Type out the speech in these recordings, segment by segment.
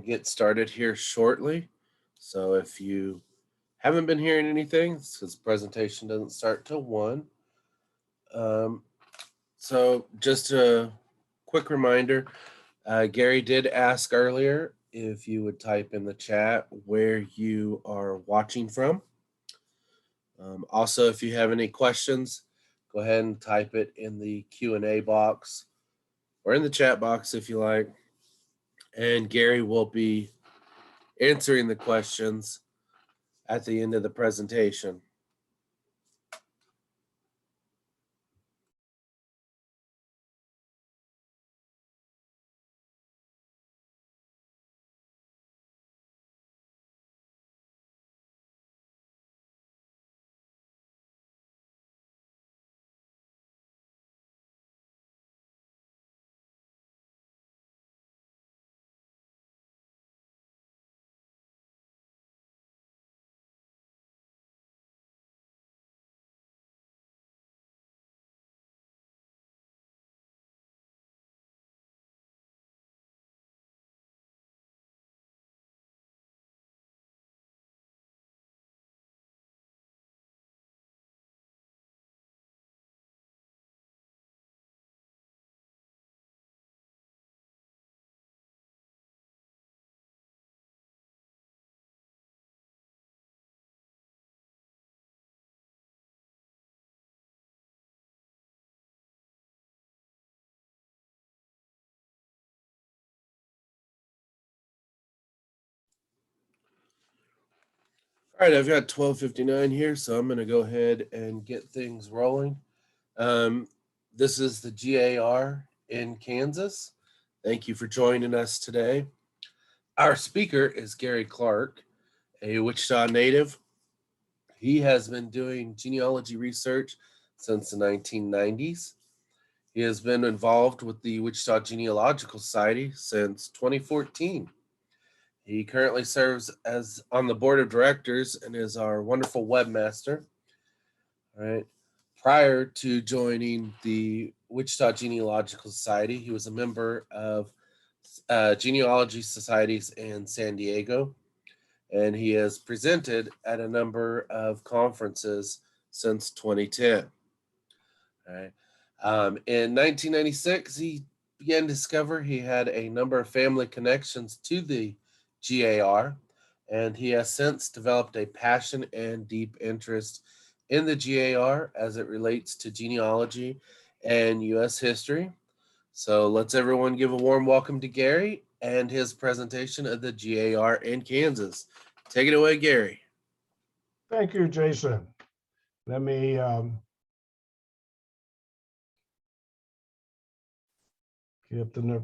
Get started here shortly. So if you haven't been hearing anything, it's because the presentation doesn't start till 1. Um, so just a quick reminder, Gary did ask earlier if you would type in the chat where you are watching from. Also, if you have any questions, go ahead and type it in the Q&A box or in the chat box if you like. And Gary will be answering the questions at the end of the presentation. All right, I've got 12:59 here, so I'm going to go ahead and get things rolling. Um, this is the GAR in Kansas. Thank you for joining us today. Our speaker is Gary Clark, a Wichita native. He has been doing genealogy research since the 1990s. He has been involved with the Wichita Genealogical Society since 2014. He currently serves as on the board of directors and is our wonderful webmaster. All right. Prior to joining the Wichita Genealogical Society, he was a member of genealogy societies in San Diego, and he has presented at a number of conferences since 2010. All right. In 1996, he began to discover he had a number of family connections to the GAR, and he has since developed a passion and deep interest in the GAR as it relates to genealogy and U.S. history. So let's everyone give a warm welcome to Gary and his presentation of the GAR in Kansas. Take it away, Gary. Thank you, Jason. Let me get up to the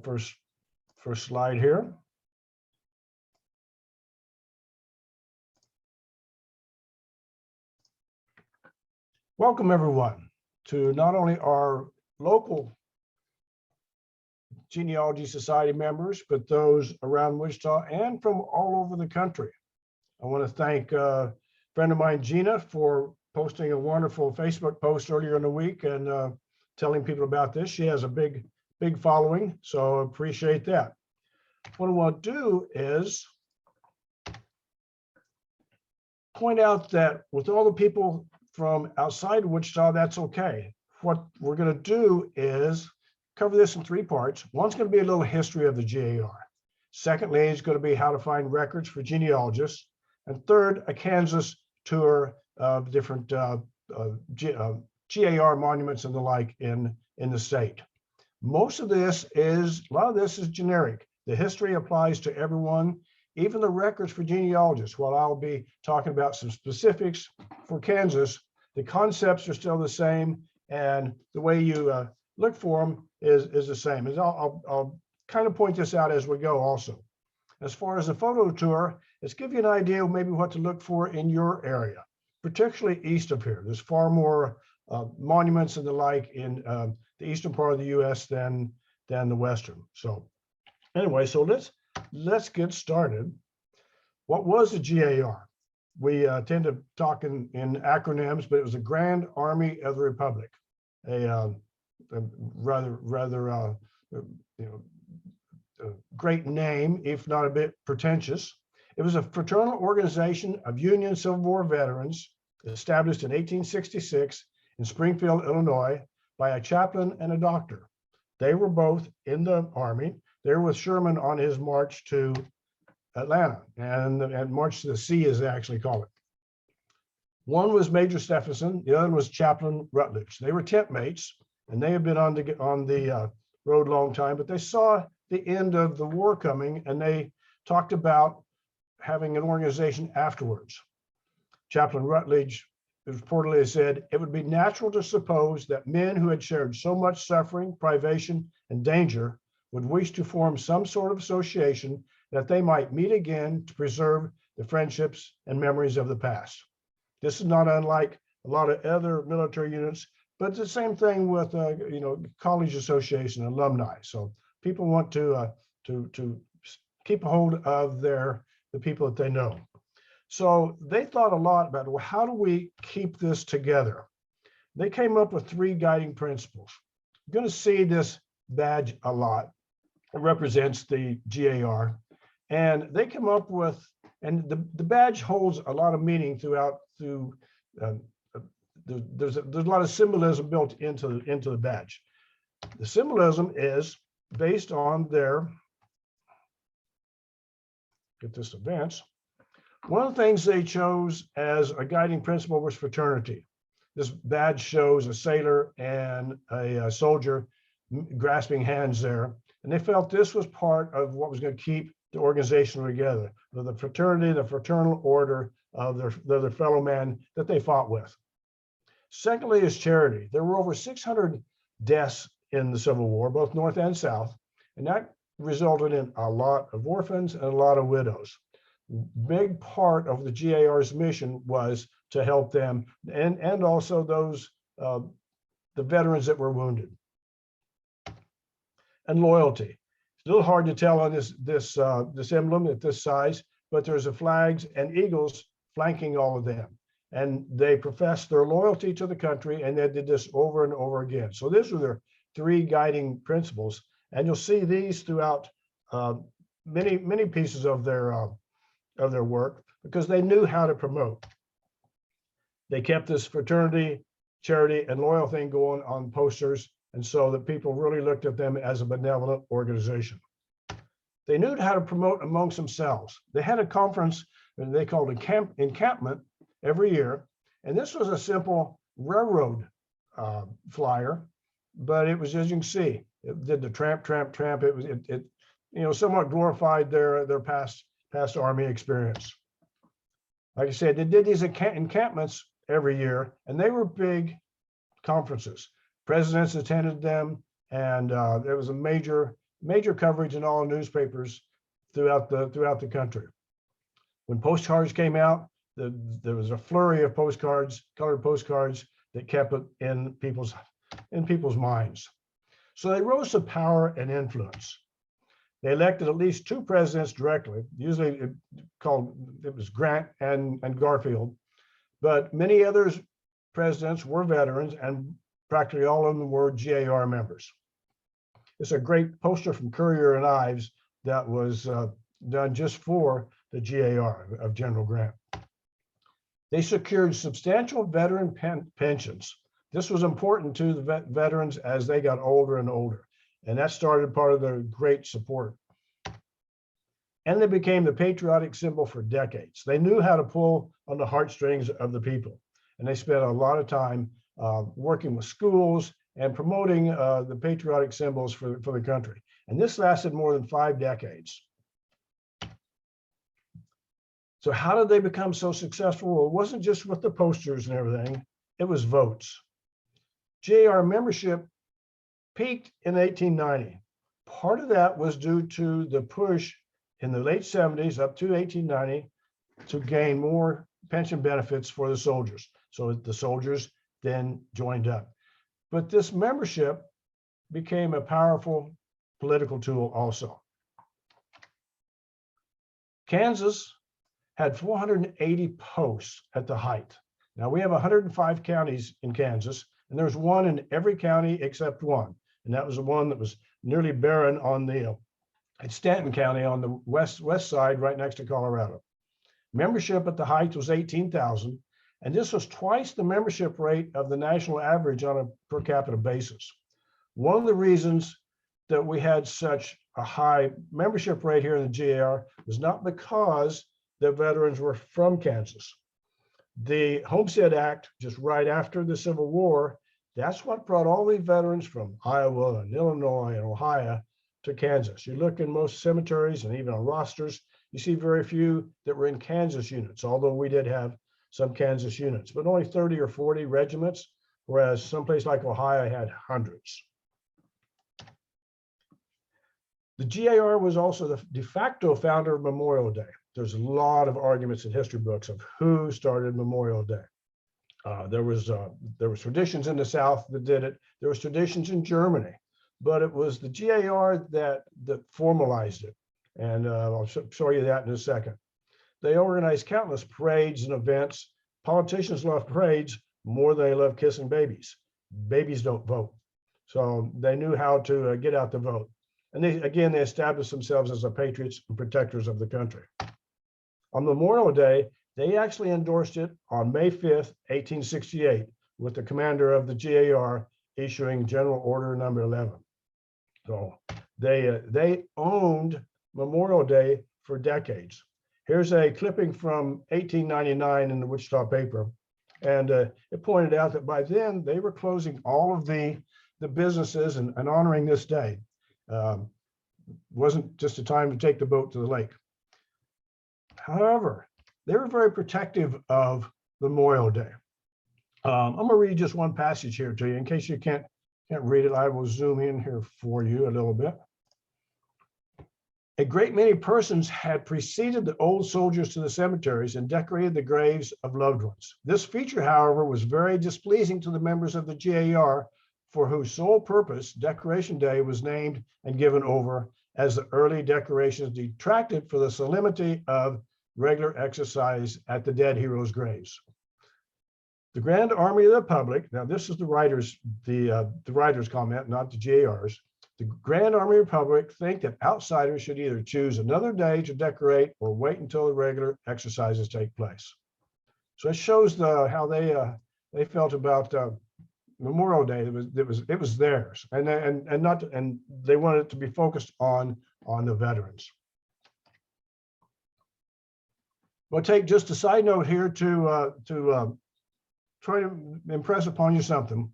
first slide here. Welcome, everyone, to not only our local Genealogy Society members, but those around Wichita and from all over the country. I want to thank a friend of mine, Gina, for posting a wonderful Facebook post earlier in the week and telling people about this. She has a big following, so appreciate that. What I want to do is point out that with all the people from outside Wichita, that's okay. What we're going to do is cover this in 3 parts. One's going to be a little history of the GAR. Secondly, is going to be how to find records for genealogists. And third, a Kansas tour of different GAR monuments and the like in the state. Most of this is, a lot of this is generic. The history applies to everyone, even the records for genealogists. While I'll be talking about some specifics for Kansas, the concepts are still the same, and the way you look for them is the same. And I'll kind of point this out as we go also. As far as the photo tour, let's give you an idea of maybe what to look for in your area, particularly east of here. There's far more monuments and the like in the eastern part of the U.S. than the western. So anyway, so let's get started. What was the GAR? We tend to talk in acronyms, but it was the Grand Army of the Republic, a rather great name, if not a bit pretentious. It was a fraternal organization of Union Civil War veterans established in 1866 in Springfield, Illinois, by a chaplain and a doctor. They were both in the Army. They were with Sherman on his march to Atlanta, and March to the Sea, as they actually call it. One was Major Stephenson, the other was Chaplain Rutledge. They were tent mates, and they had been on the road a long time, but they saw the end of the war coming, and they talked about having an organization afterwards. Chaplain Rutledge reportedly said, "It would be natural to suppose that men who had shared so much suffering, privation, and danger would wish to form some sort of association that they might meet again to preserve the friendships and memories of the past." This is not unlike a lot of other military units, but it's the same thing with college association, alumni. So people want to keep a hold of the people that they know. So they thought a lot about, well, how do we keep this together? They came up with 3 guiding principles. You're going to see this badge a lot. It represents the GAR. And they come up with, and the badge holds a lot of meaning throughout. There's a lot of symbolism built into the badge. The symbolism is based on their, get this advance. One of the things they chose as a guiding principle was fraternity. This badge shows a sailor and a soldier grasping hands there. And they felt this was part of what was going to keep the organization together, the fraternity, the fraternal order of their fellow man that they fought with. Secondly is charity. There were over 600 deaths in the Civil War, both North and South, and that resulted in a lot of orphans and a lot of widows. Big part of the GAR's mission was to help them and also those the veterans that were wounded. And loyalty. It's a little hard to tell on this emblem at this size, but there's a flags and eagles flanking all of them. And they professed their loyalty to the country, and they did this over and over again. So these were their 3 guiding principles. And you'll see these throughout many pieces of their work, because they knew how to promote. They kept this fraternity, charity, and loyal thing going on posters, and so that people really looked at them as a benevolent organization. They knew how to promote amongst themselves. They had a conference that they called encampment every year, and this was a simple railroad flyer, but it was, as you can see, it did the tramp. It somewhat glorified their past Army experience. Like I said, they did these encampments every year, and they were big conferences. Presidents attended them, and there was a major coverage in all newspapers throughout the country. When postcards came out, there was a flurry of postcards, colored postcards, that kept it in people's minds. So they rose to power and influence. They elected at least 2 presidents directly. Usually it was Grant and Garfield, but many others presidents were veterans, and practically all of them were GAR members. It's a great poster from Courier and Ives that was done just for the GAR of General Grant. They secured substantial veteran pensions. This was important to the veterans as they got older and older, and that started part of their great support. And they became the patriotic symbol for decades. They knew how to pull on the heartstrings of the people, and they spent a lot of time working with schools and promoting the patriotic symbols for the country. And this lasted more than 5 decades. So how did they become so successful? Well, it wasn't just with the posters and everything, it was votes. GAR membership peaked in 1890. Part of that was due to the push in the late 70s up to 1890 to gain more pension benefits for the soldiers. So the soldiers then joined up. But this membership became a powerful political tool also. Kansas had 480 posts at the height. Now we have 105 counties in Kansas, and there's one in every county except one. And that was the one that was nearly barren on the It's Stanton County on the west side, right next to Colorado. Membership at the height was 18,000, and this was twice the membership rate of the national average on a per capita basis. One of the reasons that we had such a high membership rate here in the GAR was not because the veterans were from Kansas. The Homestead Act, just right after the Civil War, that's what brought all the veterans from Iowa and Illinois and Ohio to Kansas. You look in most cemeteries and even on rosters, you see very few that were in Kansas units, although we did have some Kansas units, but only 30 or 40 regiments, whereas someplace like Ohio had hundreds. The GAR was also the de facto founder of Memorial Day. There's a lot of arguments in history books of who started Memorial Day. There was traditions in the South that did it. There was traditions in Germany, but it was the GAR that formalized it. And I'll show you that in a second. They organized countless parades and events. Politicians love parades more than they love kissing babies. Babies don't vote. So they knew how to get out the vote. And they established themselves as the patriots and protectors of the country. On Memorial Day, they actually endorsed it on May 5th, 1868, with the commander of the GAR issuing General Order number 11. So they owned Memorial Day for decades. Here's a clipping from 1899 in the Wichita paper. And it pointed out that by then they were closing all of the businesses and honoring this day. Wasn't just a time to take the boat to the lake. However, they were very protective of Memorial Day. I'm going to read just one passage here to you in case you can't read it. I will zoom in here for you a little bit. A great many persons had preceded the old soldiers to the cemeteries and decorated the graves of loved ones. This feature, however, was very displeasing to the members of the GAR, for whose sole purpose Decoration Day was named and given over, as the early decorations detracted for the solemnity of regular exercise at the dead heroes' graves. The Grand Army of the Republic, now this is the writer's comment, not the GAR's. The Grand Army Republic think that outsiders should either choose another day to decorate or wait until the regular exercises take place. So it shows how they felt about Memorial Day. It was theirs, and they wanted it to be focused on the veterans. We'll take just a side note here to try to impress upon you something.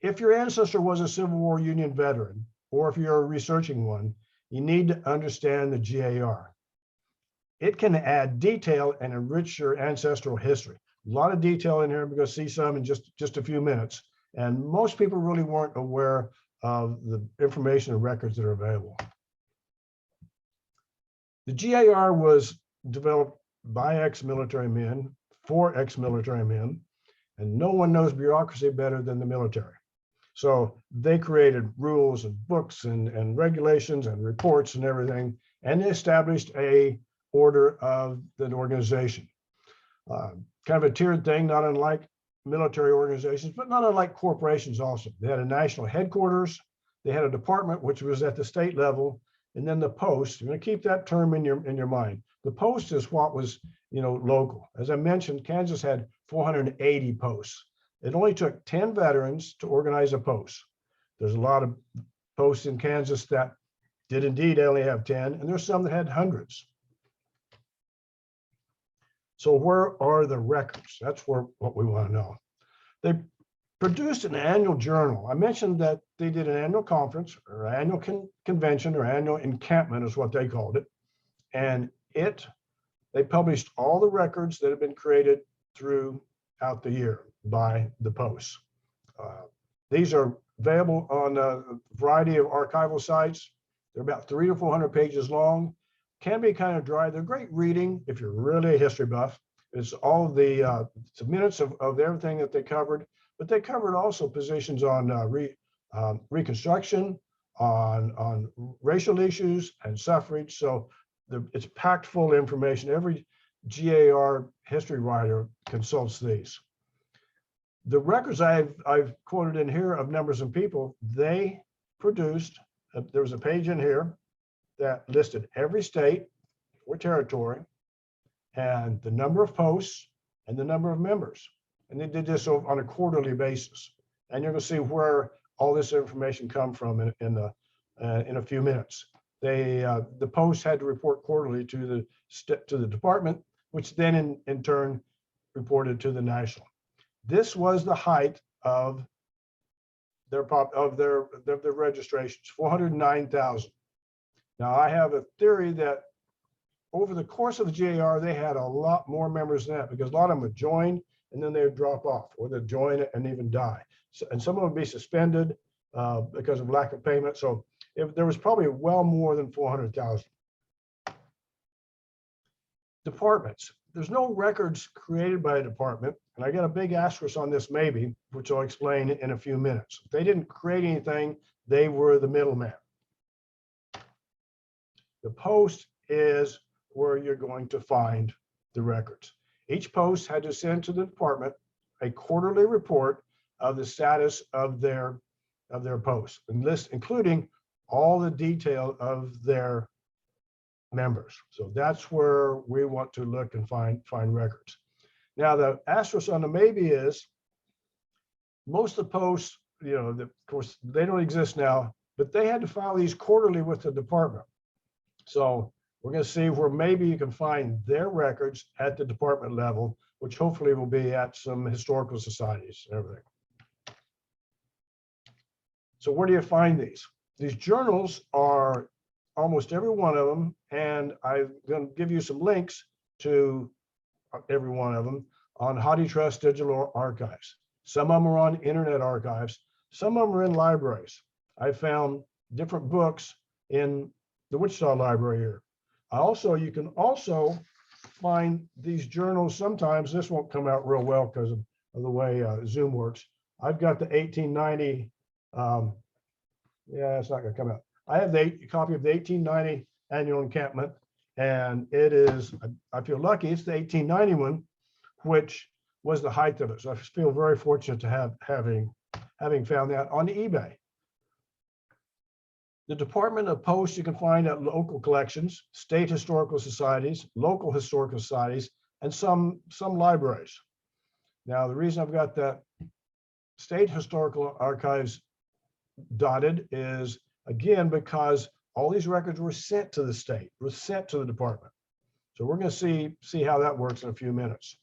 If your ancestor was a Civil War Union veteran, or if you're researching one, you need to understand the GAR. It can add detail and enrich your ancestral history. A lot of detail in here. We're going to see some in just a few minutes. And most people really weren't aware of the information and records that are available. The GAR was developed by ex-military men, for ex-military men, and no one knows bureaucracy better than the military. So they created rules and books and regulations and reports and everything, and they established a order of an organization. Kind of a tiered thing, not unlike military organizations, but not unlike corporations also. They had a national headquarters, they had a department which was at the state level, and then the post. You're going to keep that term in your mind. The post is what was, local. As I mentioned, Kansas had 480 posts. It only took 10 veterans to organize a post. There's a lot of posts in Kansas that did indeed only have 10, and there's some that had hundreds. So where are the records? That's what we want to know. They produced an annual journal. I mentioned that they did an annual conference or annual convention or annual encampment is what they called it. And they published all the records that have been created throughout the year by the posts. These are available on a variety of archival sites. They're about 300 to 400 pages long, can be kind of dry. They're great reading if you're really a history buff. It's all of the minutes of everything that they covered, but they covered also positions on Reconstruction, on racial issues and suffrage. So it's packed full of information. Every GAR history writer consults these. The records I've quoted in here of numbers of people, they produced, there was a page in here that listed every state or territory and the number of posts and the number of members. And they did this on a quarterly basis. And you're going to see where all this information come from in a few minutes. The posts had to report quarterly to the department, which then in turn reported to the national. This was the height of their registrations, 409,000. Now I have a theory that over the course of the GAR, they had a lot more members than that, because a lot of them would join and then they would drop off, or they'd join and even die. So, and some of them would be suspended because of lack of payment. So there was probably well more than 400,000. Departments. There's no records created by a department. And I got a big asterisk on this maybe, which I'll explain in a few minutes. They didn't create anything. They were the middleman. The post is where you're going to find the records. Each post had to send to the department a quarterly report of the status of their posts, and list including all the detail of their members. So that's where we want to look and find records. Now the asterisk on the maybe is most of the posts, of course, they don't exist now, but they had to file these quarterly with the department. So we're going to see where maybe you can find their records at the department level, which hopefully will be at some historical societies and everything. So where do you find these? These journals are almost every one of them, and I'm going to give you some links to every one of them on HathiTrust Digital Archives. Some of them are on Internet Archives. Some of them are in libraries. I found different books in the Wichita Library here. You can also find these journals. Sometimes this won't come out real well because of the way Zoom works. I've got the 1890. Yeah, it's not going to come out. I have the copy of the 1890 annual encampment, and it is, I feel lucky, it's the 1891, which was the height of it. So I feel very fortunate to having found that on eBay. The Department of Posts you can find at local collections, state historical societies, local historical societies, and some libraries. Now, the reason I've got that state historical archives dotted is, again, because all these records were sent to the state, were sent to the department. So we're going to see how that works in a few minutes.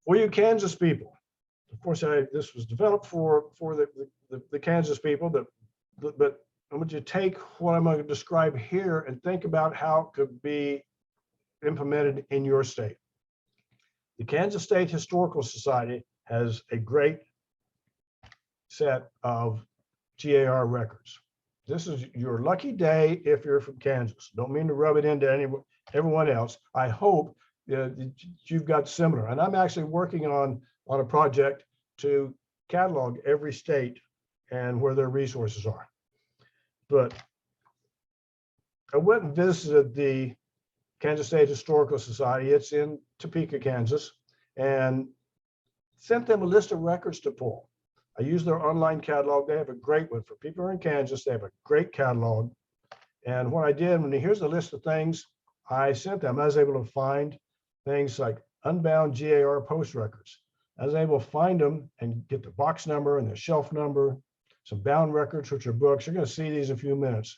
For you Kansas people, of course, this was developed for the Kansas people, but I want you to take what I'm going to describe here and think about how it could be implemented in your state. The Kansas State Historical Society has a great set of GAR records. This is your lucky day if you're from Kansas. Don't mean to rub it into everyone else. I hope you've got similar. And I'm actually working on a project to catalog every state and where their resources are. But I went and visited the Kansas State Historical Society. It's in Topeka, Kansas, and sent them a list of records to pull. I used their online catalog. They have a great one for people who are in Kansas. They have a great catalog. And what I did, here's the list of things I sent them, I was able to find things like unbound GAR post records. I was able to find them and get the box number and the shelf number, some bound records, which are books. You're going to see these in a few minutes.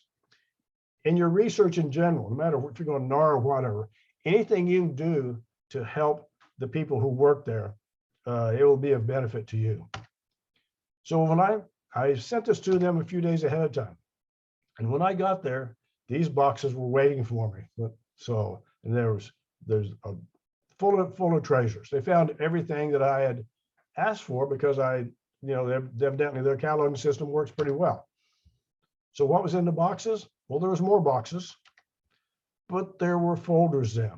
In your research in general, no matter if you're going to NAR or whatever, anything you can do to help the people who work there, it will be of benefit to you. So when I sent this to them a few days ahead of time, and when I got there, these boxes were waiting for me. So, and there's a full of treasures. They found everything that I had asked for because evidently their cataloging system works pretty well. So what was in the boxes? Well, there was more boxes, but there were folders in.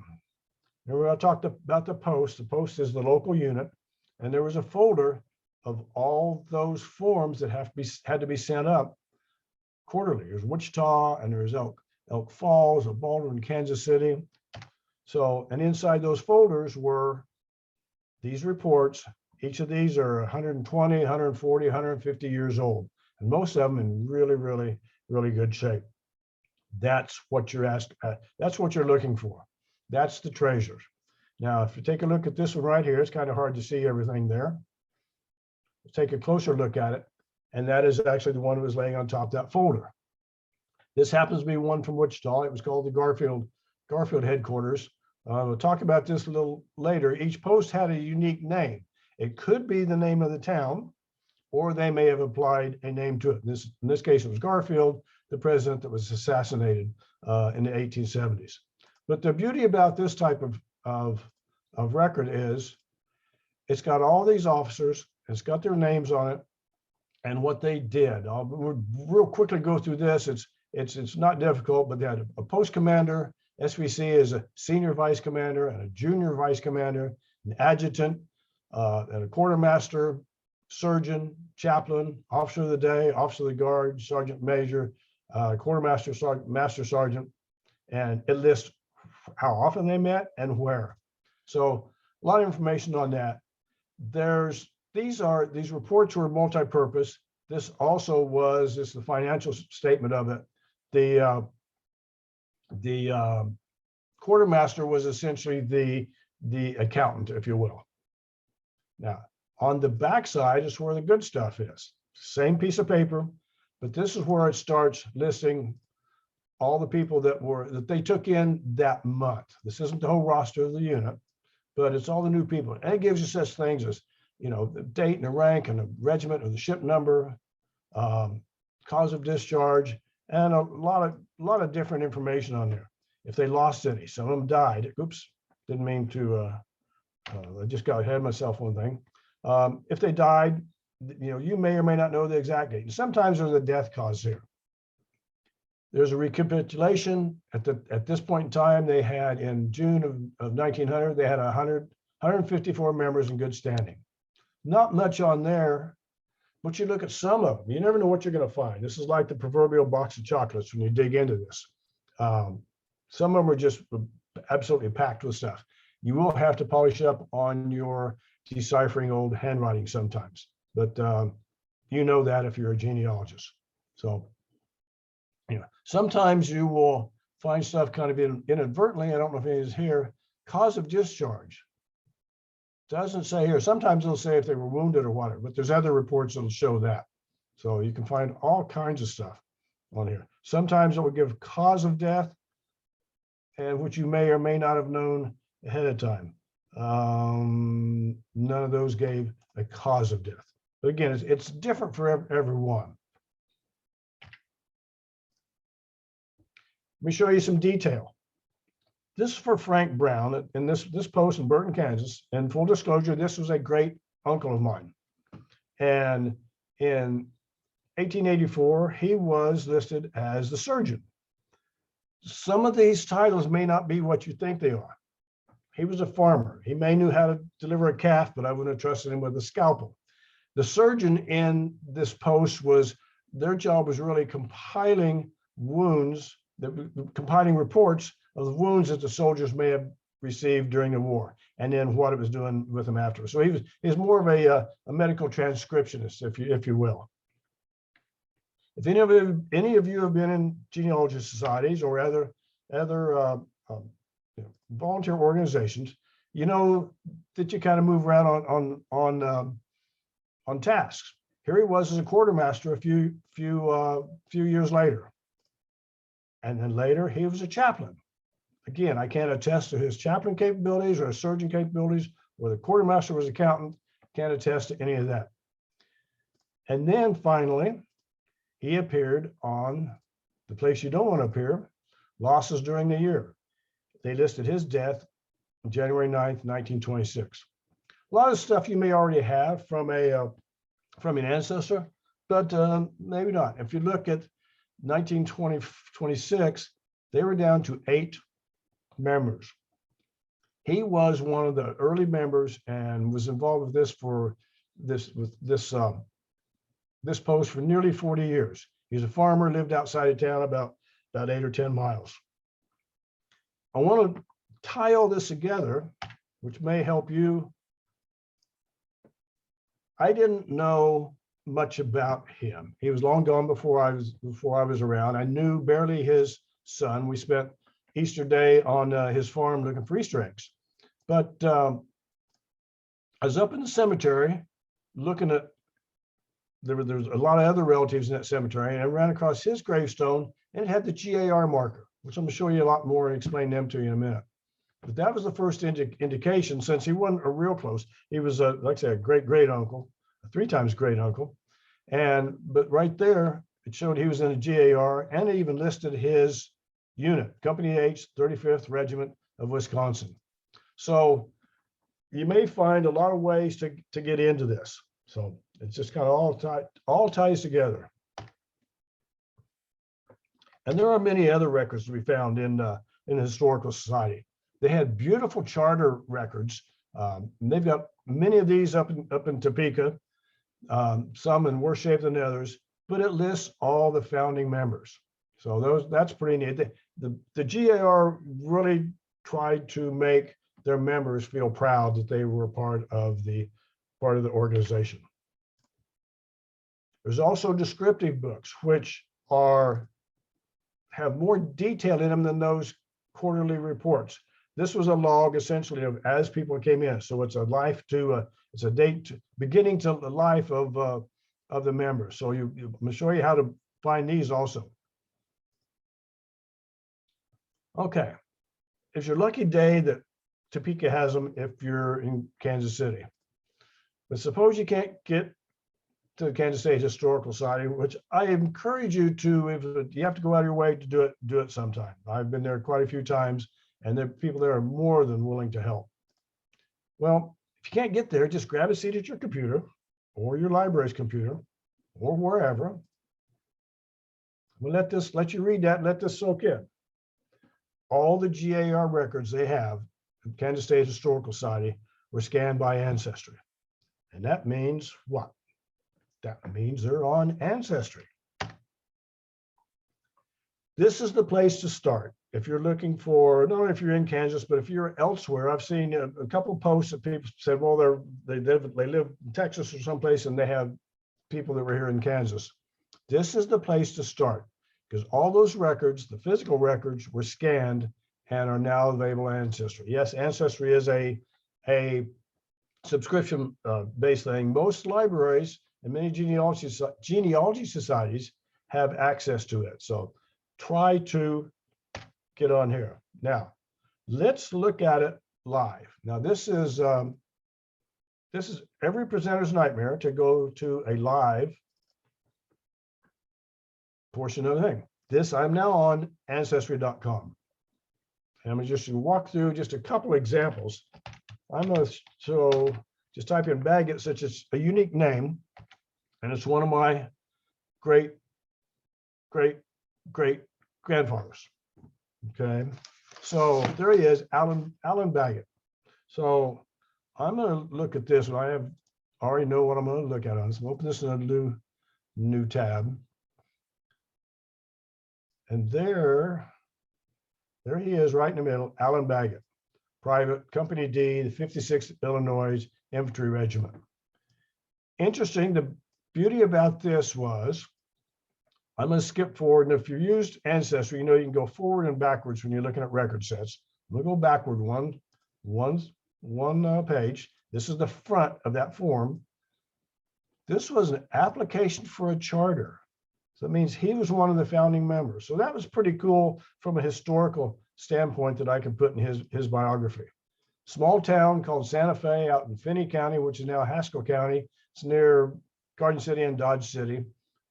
Remember I talked about the post. The post is the local unit, and there was a folder of all those forms that had to be sent up quarterly. There's Wichita, and there's Elk Falls, Baldwin, Kansas City. So, and inside those folders were these reports. Each of these are 120, 140, 150 years old, and most of them in really, really, really good shape. That's what you're asked. That's what you're looking for. That's the treasures. Now, if you take a look at this one right here, it's kind of hard to see everything there. Let's take a closer look at it. And that is actually the one that was laying on top of that folder. This happens to be one from Wichita. It was called the Garfield headquarters. We'll talk about this a little later. Each post had a unique name. It could be the name of the town, or they may have applied a name to it. In this case, it was Garfield, the president that was assassinated in the 1870s. But the beauty about this type of record is it's got all these officers, it's got their names on it and what they did. We'll real quickly go through this. It's not difficult, but they had a post commander. SVC is a senior vice commander and a junior vice commander, an adjutant, and a quartermaster, surgeon, chaplain, officer of the day, officer of the guard, sergeant major, quartermaster, sergeant, master sergeant, and it lists how often they met and where. So a lot of information on that. These reports were multi-purpose. This also was, this is the financial statement of it. The quartermaster was essentially the accountant, if you will. Now, on the backside is where the good stuff is. Same piece of paper, but this is where it starts listing all the people that they took in that month. This isn't the whole roster of the unit, but it's all the new people. And it gives you such things as, you know, the date and the rank and the regiment or the ship number, cause of discharge, and a lot of different information on there. If they lost any, some of them died. Oops, didn't mean to, I just got ahead of myself one thing. If they died, you know, you may or may not know the exact date. And sometimes there's a death cause here. There's a recapitulation at this point in time. They had in June of 1900, they had 154 members in good standing. Not much on there, but you look at some of them, you never know what you're going to find. This is like the proverbial box of chocolates when you dig into this. Some of them are just absolutely packed with stuff. You will have to polish up on your deciphering old handwriting sometimes, but you know that if you're a genealogist. So, you know, sometimes you will find stuff kind of inadvertently. I don't know if it is here. Cause of discharge. Doesn't say here. Sometimes they'll say if they were wounded or whatever, but there's other reports that'll show that. So you can find all kinds of stuff on here. Sometimes it will give cause of death, and which you may or may not have known ahead of time. None of those gave a cause of death. But again, it's different for everyone. Let me show you some detail. This is for Frank Brown in this post in Burton, Kansas. And full disclosure, this was a great uncle of mine. And in 1884, he was listed as the surgeon. Some of these titles may not be what you think they are. He was a farmer. He may knew how to deliver a calf, but I wouldn't have trusted him with a scalpel. The surgeon in this post their job was really compiling wounds, compiling reports of the wounds that the soldiers may have received during the war, and then what it was doing with them after. So he was more of a medical transcriptionist, if you will. If any of you have been in genealogy societies or other volunteer organizations, you know that you kind of move around on tasks. Here he was as a quartermaster a few years later, and then later he was a chaplain. Again, I can't attest to his chaplain capabilities or his surgeon capabilities, or the quartermaster was accountant, can't attest to any of that. And then finally, he appeared on the place you don't want to appear, losses during the year. They listed his death on January 9th, 1926. A lot of stuff you may already have from an ancestor, but maybe not. If you look at 1926, they were down to 8 members. He was one of the early members and was involved with this post for nearly 40 years. He's a farmer, lived outside of town about 8 or 10 miles. I want to tie all this together, which may help you. I didn't know much about him. He was long gone before I was around. I knew barely his son. We spent Easter Day on his farm looking for Easter eggs. But I was up in the cemetery looking at, there's a lot of other relatives in that cemetery, and I ran across his gravestone, and it had the GAR marker, which I'm going to show you a lot more and explain them to you in a minute. But that was the first indication, since he wasn't a real close. He was, like I said, a great uncle, 3 times great uncle. But right there, it showed he was in a GAR, and it even listed his unit, Company H, 35th Regiment of Wisconsin. So you may find a lot of ways to get into this. So it's just kind of all ties together. And there are many other records to be found in the Historical Society. They had beautiful charter records. And they've got many of these up in Topeka, some in worse shape than others, but it lists all the founding members. So that's pretty neat. The GAR really tried to make their members feel proud that they were part of the organization. There's also descriptive books, which have more detail in them than those quarterly reports. This was a log essentially of as people came in. So it's it's a date beginning to the life of the members. So I'm going to show you how to find these also. Okay, it's your lucky day that Topeka has them if you're in Kansas City. But suppose you can't get to the Kansas State Historical Society, which I encourage you to, if you have to go out of your way to do it sometime. I've been there quite a few times, and the people there are more than willing to help. Well, if you can't get there, just grab a seat at your computer or your library's computer or wherever. We'll let you read that, let this soak in. All the GAR records they have at Kansas State Historical Society were scanned by Ancestry. And that means what? That means they're on Ancestry. This is the place to start. If you're looking for, not only if you're in Kansas, but if you're elsewhere, I've seen a couple of posts that people said, well, they live in Texas or someplace, and they have people that were here in Kansas. This is the place to start, because all those records, the physical records, were scanned and are now available on Ancestry. Yes, Ancestry is a subscription based thing. Most libraries and many genealogy societies have access to it. So try to get on here. Now, let's look at it live. Now, this is every presenter's nightmare to go to a live portion of the thing. I'm now on ancestry.com. And I'm just going to walk through just a couple examples. I'm going to just type in Baggett, such as a unique name, and it's one of my great grandfathers. Okay, so there he is, Alan Baggett. So I'm going to look at this, and I already know what I'm going to look at on this. I'm open this in a new tab, and there he is, right in the middle, Alan Baggett, Private Company D, the 56th Illinois Infantry Regiment. Interesting. The beauty about this was, I'm going to skip forward, and if you used Ancestry, you know you can go forward and backwards when you're looking at record sets. I'm going to go backward one page. This is the front of that form. This was an application for a charter. So that means he was one of the founding members. So that was pretty cool from a historical standpoint that I can put in his biography. Small town called Santa Fe out in Finney County, which is now Haskell County. It's near Garden City and Dodge City.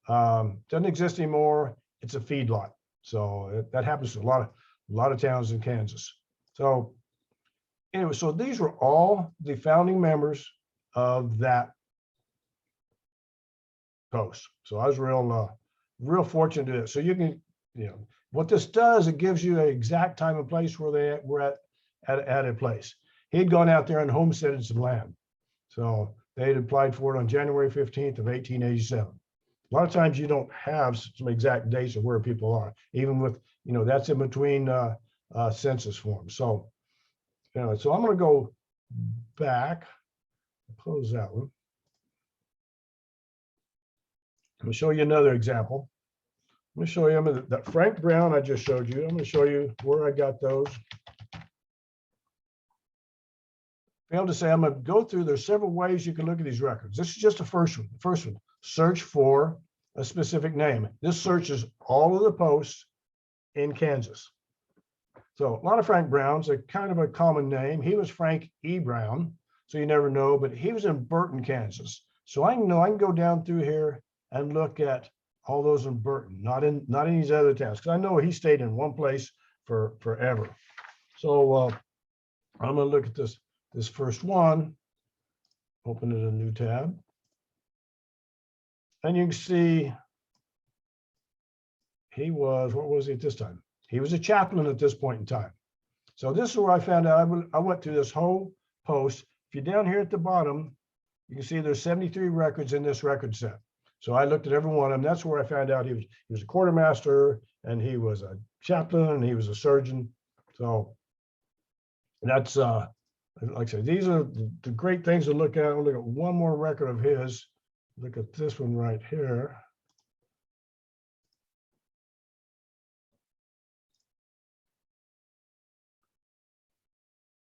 Doesn't exist anymore. It's a feedlot. So that happens to a lot of towns in Kansas. So anyway, so these were all the founding members of that post. So I was real fortunate to do it. So you can, what this does, it gives you an exact time and place where they were at a place. He'd gone out there and homesteaded some land. So they had applied for it on January 15th of 1887. A lot of times you don't have some exact dates of where people are, even with, that's in between census forms. So, so I'm going to go back, close that one. I'm going to show you another example. Let me show you that Frank Brown I just showed you. I'm going to show you where I got those. Failed to say, I'm going to go through, there's several ways you can look at these records. This is just the first one. The first one, search for a specific name. This searches all of the posts in Kansas. So a lot of Frank Browns, a kind of a common name. He was Frank E. Brown, so you never know, but he was in Burton, Kansas. So I know I can go down through here and look at all those in Burton, not in these other towns, because I know he stayed in one place for forever. So I'm going to look at this first one. Open it in a new tab, and you can see he was, what was he at this time? He was a chaplain at this point in time. So this is where I found out. I went through this whole post. If you're down here at the bottom, you can see there's 73 records in this record set. So I looked at every one of them. That's where I found out he was a quartermaster, and he was a chaplain, and he was a surgeon. So that's like I said, these are the great things to look at. I'll look at one more record of his. Look at this one right here.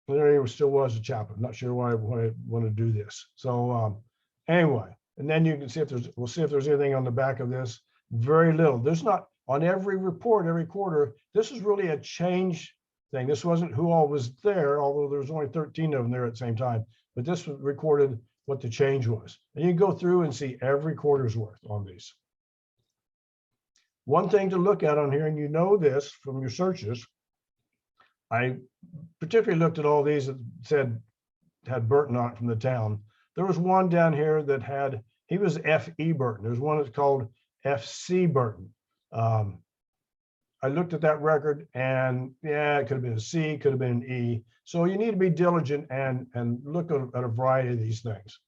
There he still was a chaplain. Not sure why I want to do this. So anyway, and then you can see if we'll see if there's anything on the back of this. Very little. There's not on every report, every quarter. This is really a change thing. This wasn't who all was there, although there was only 13 of them there at the same time. But this was recorded what the change was. And you can go through and see every quarter's worth on these. One thing to look at on here, and you know this from your searches, I particularly looked at all these that said had Burton on it from the town. There was one down here that had, he was F.E. Burton. There's one that's called F.C. Burton. I looked at that record, and yeah, it could have been a C, could have been an E. So you need to be diligent and look at a variety of these things.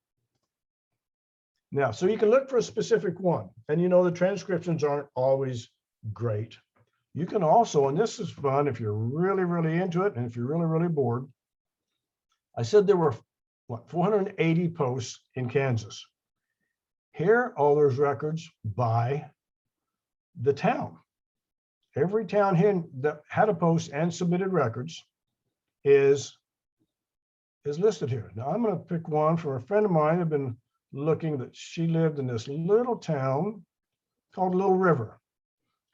Now, so you can look for a specific one, and you know the transcriptions aren't always great. You can also, and this is fun if you're really, really into it, and if you're really, really bored. I said there were, what, 480 posts in Kansas. Here, all those records by the town. Every town here that had a post and submitted records is listed here. Now, I'm going to pick one from a friend of mine. I've been looking that she lived in this little town called Little River.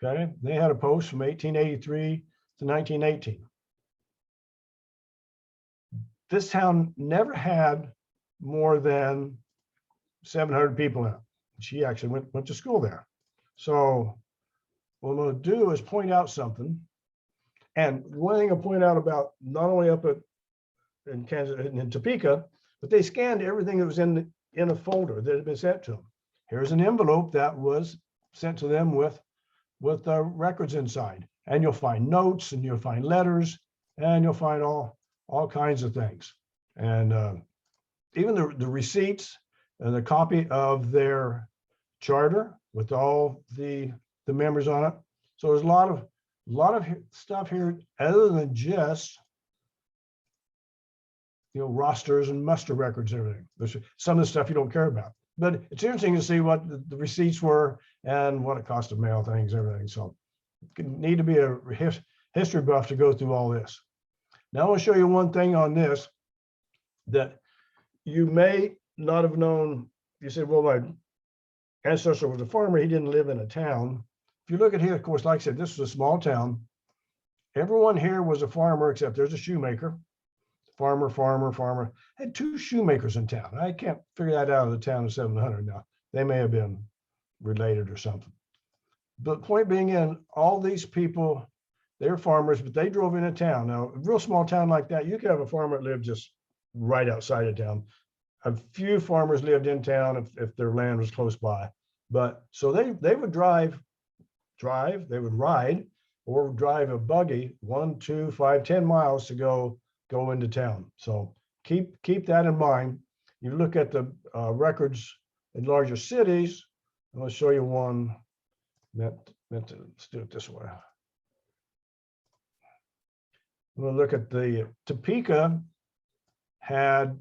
Okay, they had a post from 1883 to 1918. This town never had more than 700 people in it. She actually went to school there. So what I'm going to do is point out something. And one thing I'll point out about not only up in Kansas and in Topeka, but they scanned everything that was in a folder that had been sent to them. Here's an envelope that was sent to them with records inside, and you'll find notes, and you'll find letters, and you'll find all kinds of things, and even the receipts and the copy of their charter with all the members on it. So there's a lot of stuff here other than just rosters and muster records and everything. There's some of the stuff you don't care about. But it's interesting to see what the receipts were and what it cost to mail things, everything. So you need to be a history buff to go through all this. Now I want to show you one thing on this that you may not have known. You said, well, my ancestor was a farmer. He didn't live in a town. If you look at here, of course, like I said, this was a small town. Everyone here was a farmer, except there's a shoemaker. Farmer. Had two shoemakers in town. I can't figure that out of the town of 700 now. They may have been related or something. But point being in, all these people, they're farmers, but they drove into town. Now, a real small town like that, you could have a farmer that lived just right outside of town. A few farmers lived in town if their land was close by. But so they would drive, they would ride or drive a buggy 1, 2, 5, 10 miles to go into town. So keep that in mind. You look at the records in larger cities. I'll show you one. Let's do it this way. We'll look at the Topeka. Had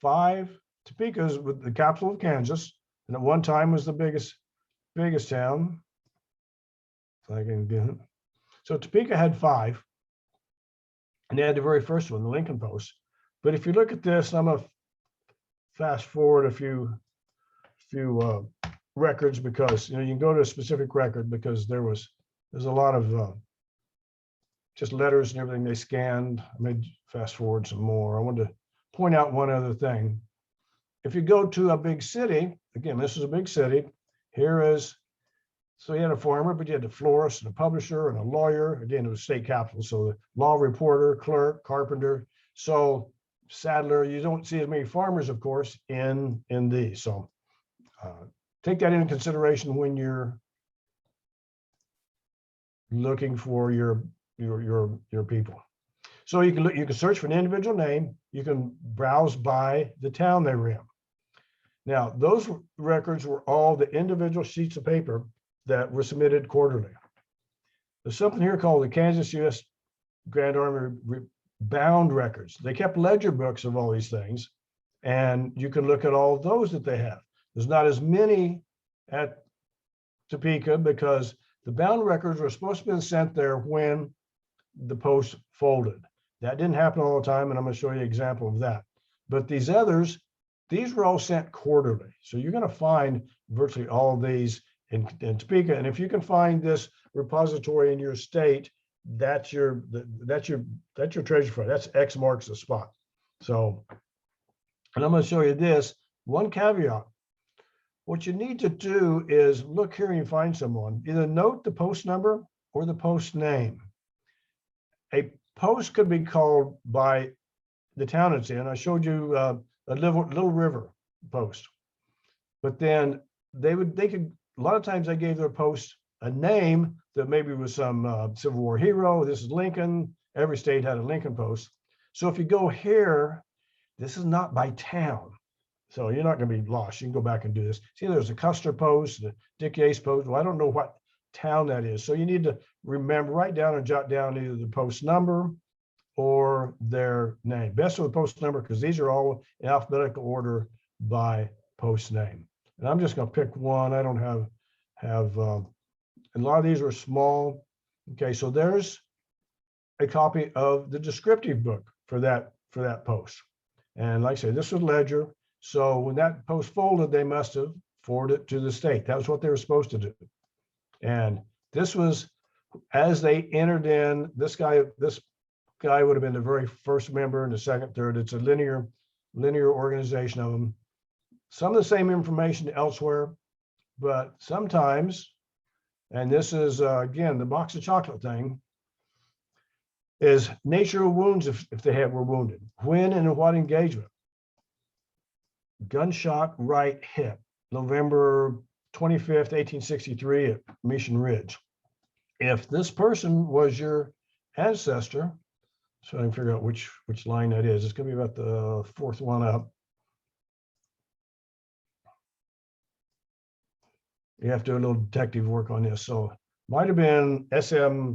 5 Topekas with the capital of Kansas, and at one time was the biggest town. If I can get it. So Topeka had 5, and they had the very first one, the Lincoln Post. But if you look at this, I'm gonna fast forward a few records, because you can go to a specific record, because there's a lot of just letters and everything they scanned. I may fast forward some more. I wanted to point out one other thing. If you go to a big city, again, this is a big city. Here is, so you had a farmer, but you had a florist and a publisher and a lawyer. Again, it was state capital. So the law reporter, clerk, carpenter. So saddler, you don't see as many farmers, of course, in these. So take that into consideration when you're looking for your people. So you can search for an individual name. You can browse by the town they were in. Now, those records were all the individual sheets of paper that were submitted quarterly. There's something here called the Kansas U.S. Grand Army bound records. They kept ledger books of all these things, and you can look at all those that they have. There's not as many at Topeka, because the bound records were supposed to be sent there when the post folded. That didn't happen all the time, and I'm going to show you an example of that. But these others, these were all sent quarterly. So you're going to find virtually all of these in Topeka. And if you can find this repository in your state, that's your treasure trove. That's X marks the spot. So, and I'm going to show you this. One caveat. What you need to do is look here and you find someone, either note the post number or the post name. A post could be called by the town it's in. I showed you a Little River post, but then they could, a lot of times they gave their post a name that maybe was some Civil War hero. This is Lincoln. Every state had a Lincoln post. So if you go here, this is not by town. So you're not going to be lost. You can go back and do this. See, there's a Custer post, the Dick Yates post. Well, I don't know what town that is. So you need to remember, write down and jot down either the post number or their name. Best with the post number, because these are all in alphabetical order by post name. And I'm just going to pick one. I don't have and a lot of these are small. Okay, so there's a copy of the descriptive book for that post. And like I say, this was ledger. So when that post folded, they must have forwarded it to the state. That was what they were supposed to do. And this was, as they entered in, this guy would have been the very first member, and the second, third. It's a linear organization of them. Some of the same information elsewhere, but sometimes, and this is again the box of chocolate thing, is nature of wounds if they were wounded. When and in what engagement? Gunshot right hip, November 25th, 1863 at Mission Ridge. If this person was your ancestor, so I can figure out which line that is. It's going to be about the fourth one up. You have to do a little detective work on this. So might have been SM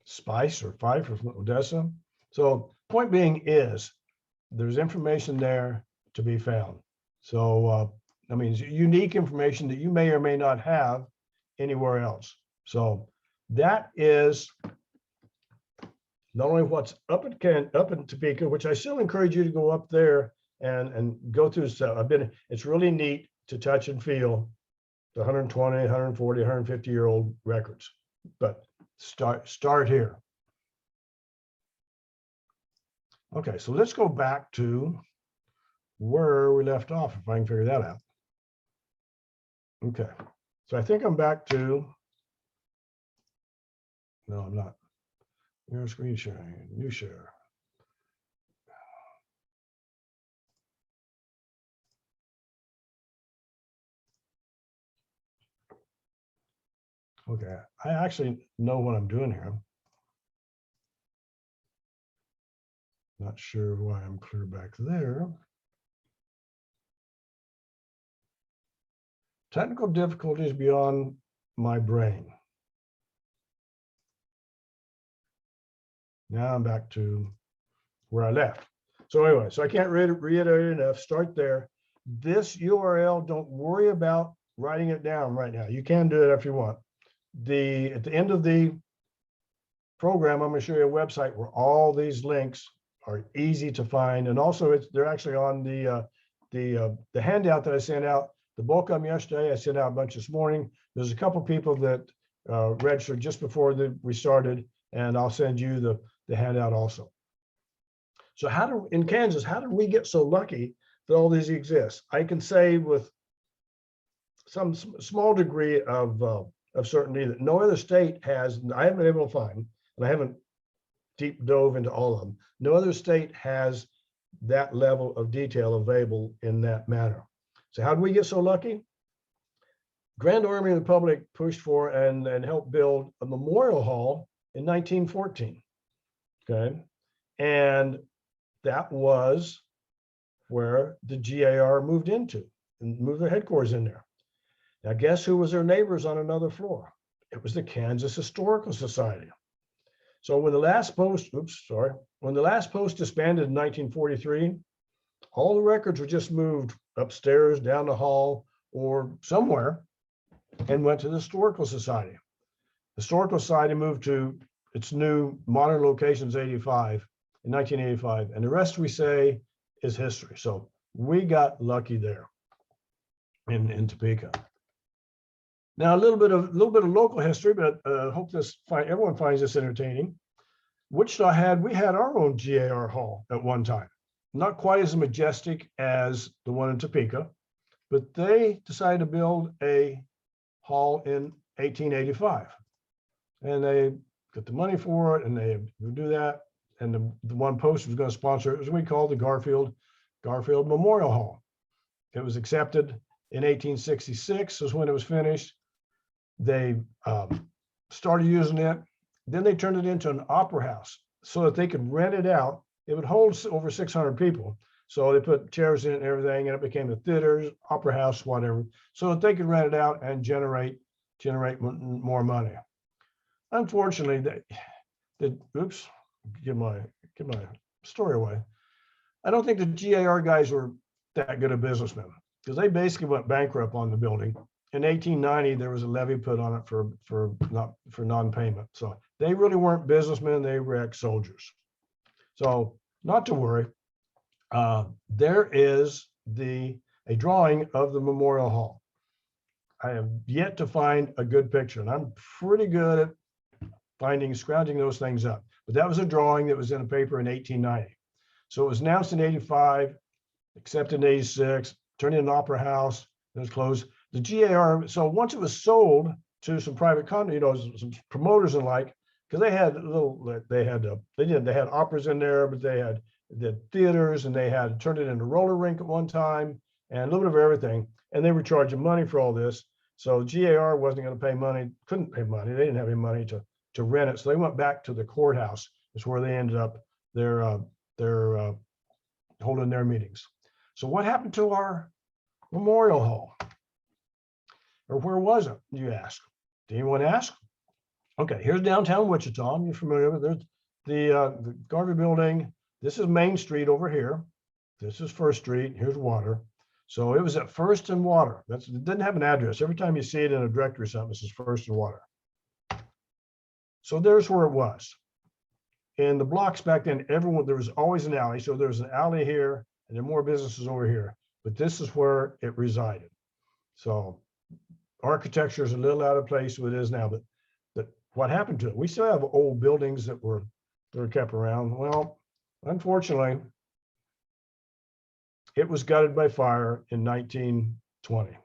Spice or Fife from Odessa. So point being is there's information there to be found. So I mean, it's unique information that you may or may not have anywhere else. So that is not only what's up in Topeka, which I still encourage you to go up there and go through stuff. It's really neat to touch and feel the 120, 140, 150-year-old records. But start here. Okay, so let's go back to where we left off, if I can figure that out. Okay, so I think I'm back to, no, I'm not. Your screen sharing, new share. Okay, I actually know what I'm doing here. Not sure why I'm clear back there. Technical difficulties beyond my brain. Now I'm back to where I left. So anyway, so I can't reiterate enough, start there. This URL, don't worry about writing it down right now. You can do it if you want. at the end of the program, I'm going to show you a website where all these links are easy to find, and also they're actually on the handout that I sent out. The bulk of them yesterday, I sent out a bunch this morning. There's a couple people that registered just before we started, and I'll send you the handout also. So in Kansas, how did we get so lucky that all these exist? I can say with some small degree of certainty that no other state has. I haven't been able to find, and I haven't deep dove into all of them. No other state has that level of detail available in that manner. So how did we get so lucky? Grand Army Republic pushed for and helped build a memorial hall in 1914. Okay, and that was where the GAR moved into and moved their headquarters in there. Now, guess who was their neighbors on another floor? It was the Kansas Historical Society. So when the last post, when the last post disbanded in 1943, all the records were just moved upstairs, down the hall, or somewhere, and went to the Historical Society. The Historical Society moved to its new modern locations in 1985, and the rest we say is history. So we got lucky there in Topeka. Now a little bit of local history, but I hope everyone finds this entertaining. Wichita we had our own GAR hall at one time, not quite as majestic as the one in Topeka, but they decided to build a hall in 1885, and they got the money for it, and they would do that. And the one post was going to sponsor it was what we call the Garfield Memorial Hall. It was accepted in 1866 was when it was finished. They started using it. Then they turned it into an opera house so that they could rent it out. It would hold over 600 people. So they put chairs in it and everything, and it became a theater, opera house, whatever, so that they could rent it out and generate more money. Unfortunately, oops, give my story away. I don't think the GAR guys were that good a businessmen, because they basically went bankrupt on the building. In 1890, there was a levy put on it for non-payment. So they really weren't businessmen; they were ex-soldiers. So not to worry. There is a drawing of the Memorial Hall. I have yet to find a good picture, and I'm pretty good at scrounging those things up. But that was a drawing that was in a paper in 1890. So it was announced in 85, accepted in 86, turned into an opera house, it was closed. The GAR, so once it was sold to some private some promoters and like, because they had operas in there, but they had the theaters, and they had turned it into roller rink at one time, and a little bit of everything. And they were charging money for all this. So GAR wasn't going to pay money, couldn't pay money. They didn't have any money to rent it. So they went back to the courthouse. Is where they ended up holding their meetings. So what happened to our Memorial Hall? Or where was it, you ask? Did anyone ask? Okay, here's downtown Wichita. You're familiar with it. There's the Garvey building. This is Main Street over here. This is First Street. Here's Water. So it was at First and Water. It didn't have an address. Every time you see it in a directory or something, this is First and Water. So there's where it was. In the blocks back then, there was always an alley. So there was an alley here, and there are more businesses over here. But this is where it resided. So architecture is a little out of place with it is now, but what happened to it? We still have old buildings that were kept around. Well, unfortunately, it was gutted by fire in 1920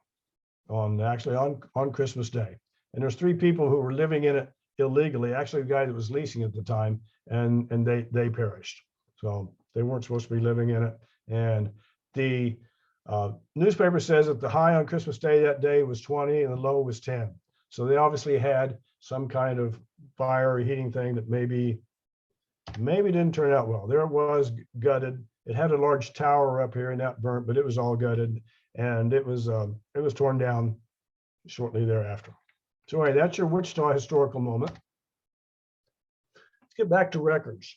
on Christmas Day. And there's 3 people who were living in it illegally, actually the guy that was leasing at the time, and they perished. So they weren't supposed to be living in it. And the newspaper says that the high on Christmas Day that day was 20 and the low was 10. So they obviously had some kind of fire or heating thing that maybe didn't turn out well. There it was, gutted. It had a large tower up here and that burnt, but it was all gutted, and it was torn down shortly thereafter. So anyway, that's your Wichita historical moment. Let's get back to records.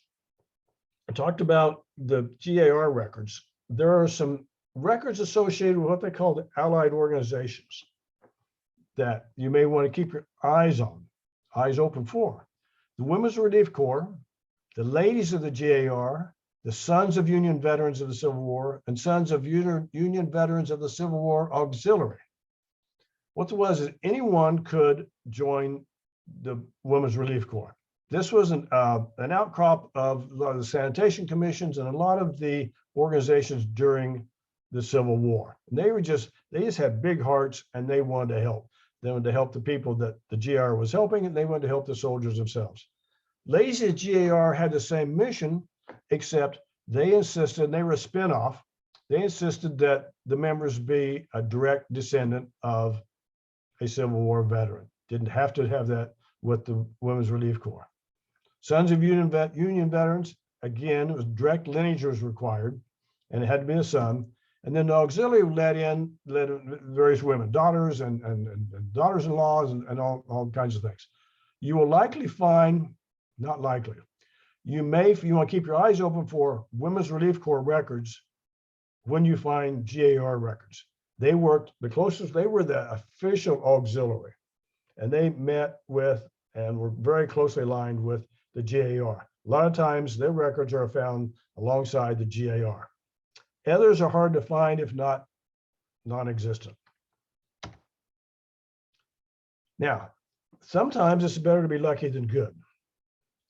I talked about the GAR records. There are some records associated with what they call the allied organizations that you may want to keep your eyes on. eyes open for. The Women's Relief Corps, the ladies of the GAR, the sons of Union veterans of the Civil War, and sons of Union veterans of the Civil War Auxiliary. What it was is anyone could join the Women's Relief Corps. This was an outcrop of a lot of the sanitation commissions and a lot of the organizations during the Civil War. And they just had big hearts, and they wanted to help. They wanted to help the people that the GAR was helping, and they wanted to help the soldiers themselves. Ladies at GAR had the same mission, except they insisted, and they were a spinoff, they insisted that the members be a direct descendant of a Civil War veteran. Didn't have to have that with the Women's Relief Corps. Sons of Union veterans, again, it was direct lineage was required, and it had to be a son. And then the auxiliary led various women, daughters and daughters-in-laws and all kinds of things. You will likely find, not likely, you may, if you want to keep your eyes open for Women's Relief Corps records, when you find GAR records. They worked the closest, they were the official auxiliary, and they met with and were very closely aligned with the GAR. A lot of times their records are found alongside the GAR. Others are hard to find, if not non-existent. Now, sometimes it's better to be lucky than good.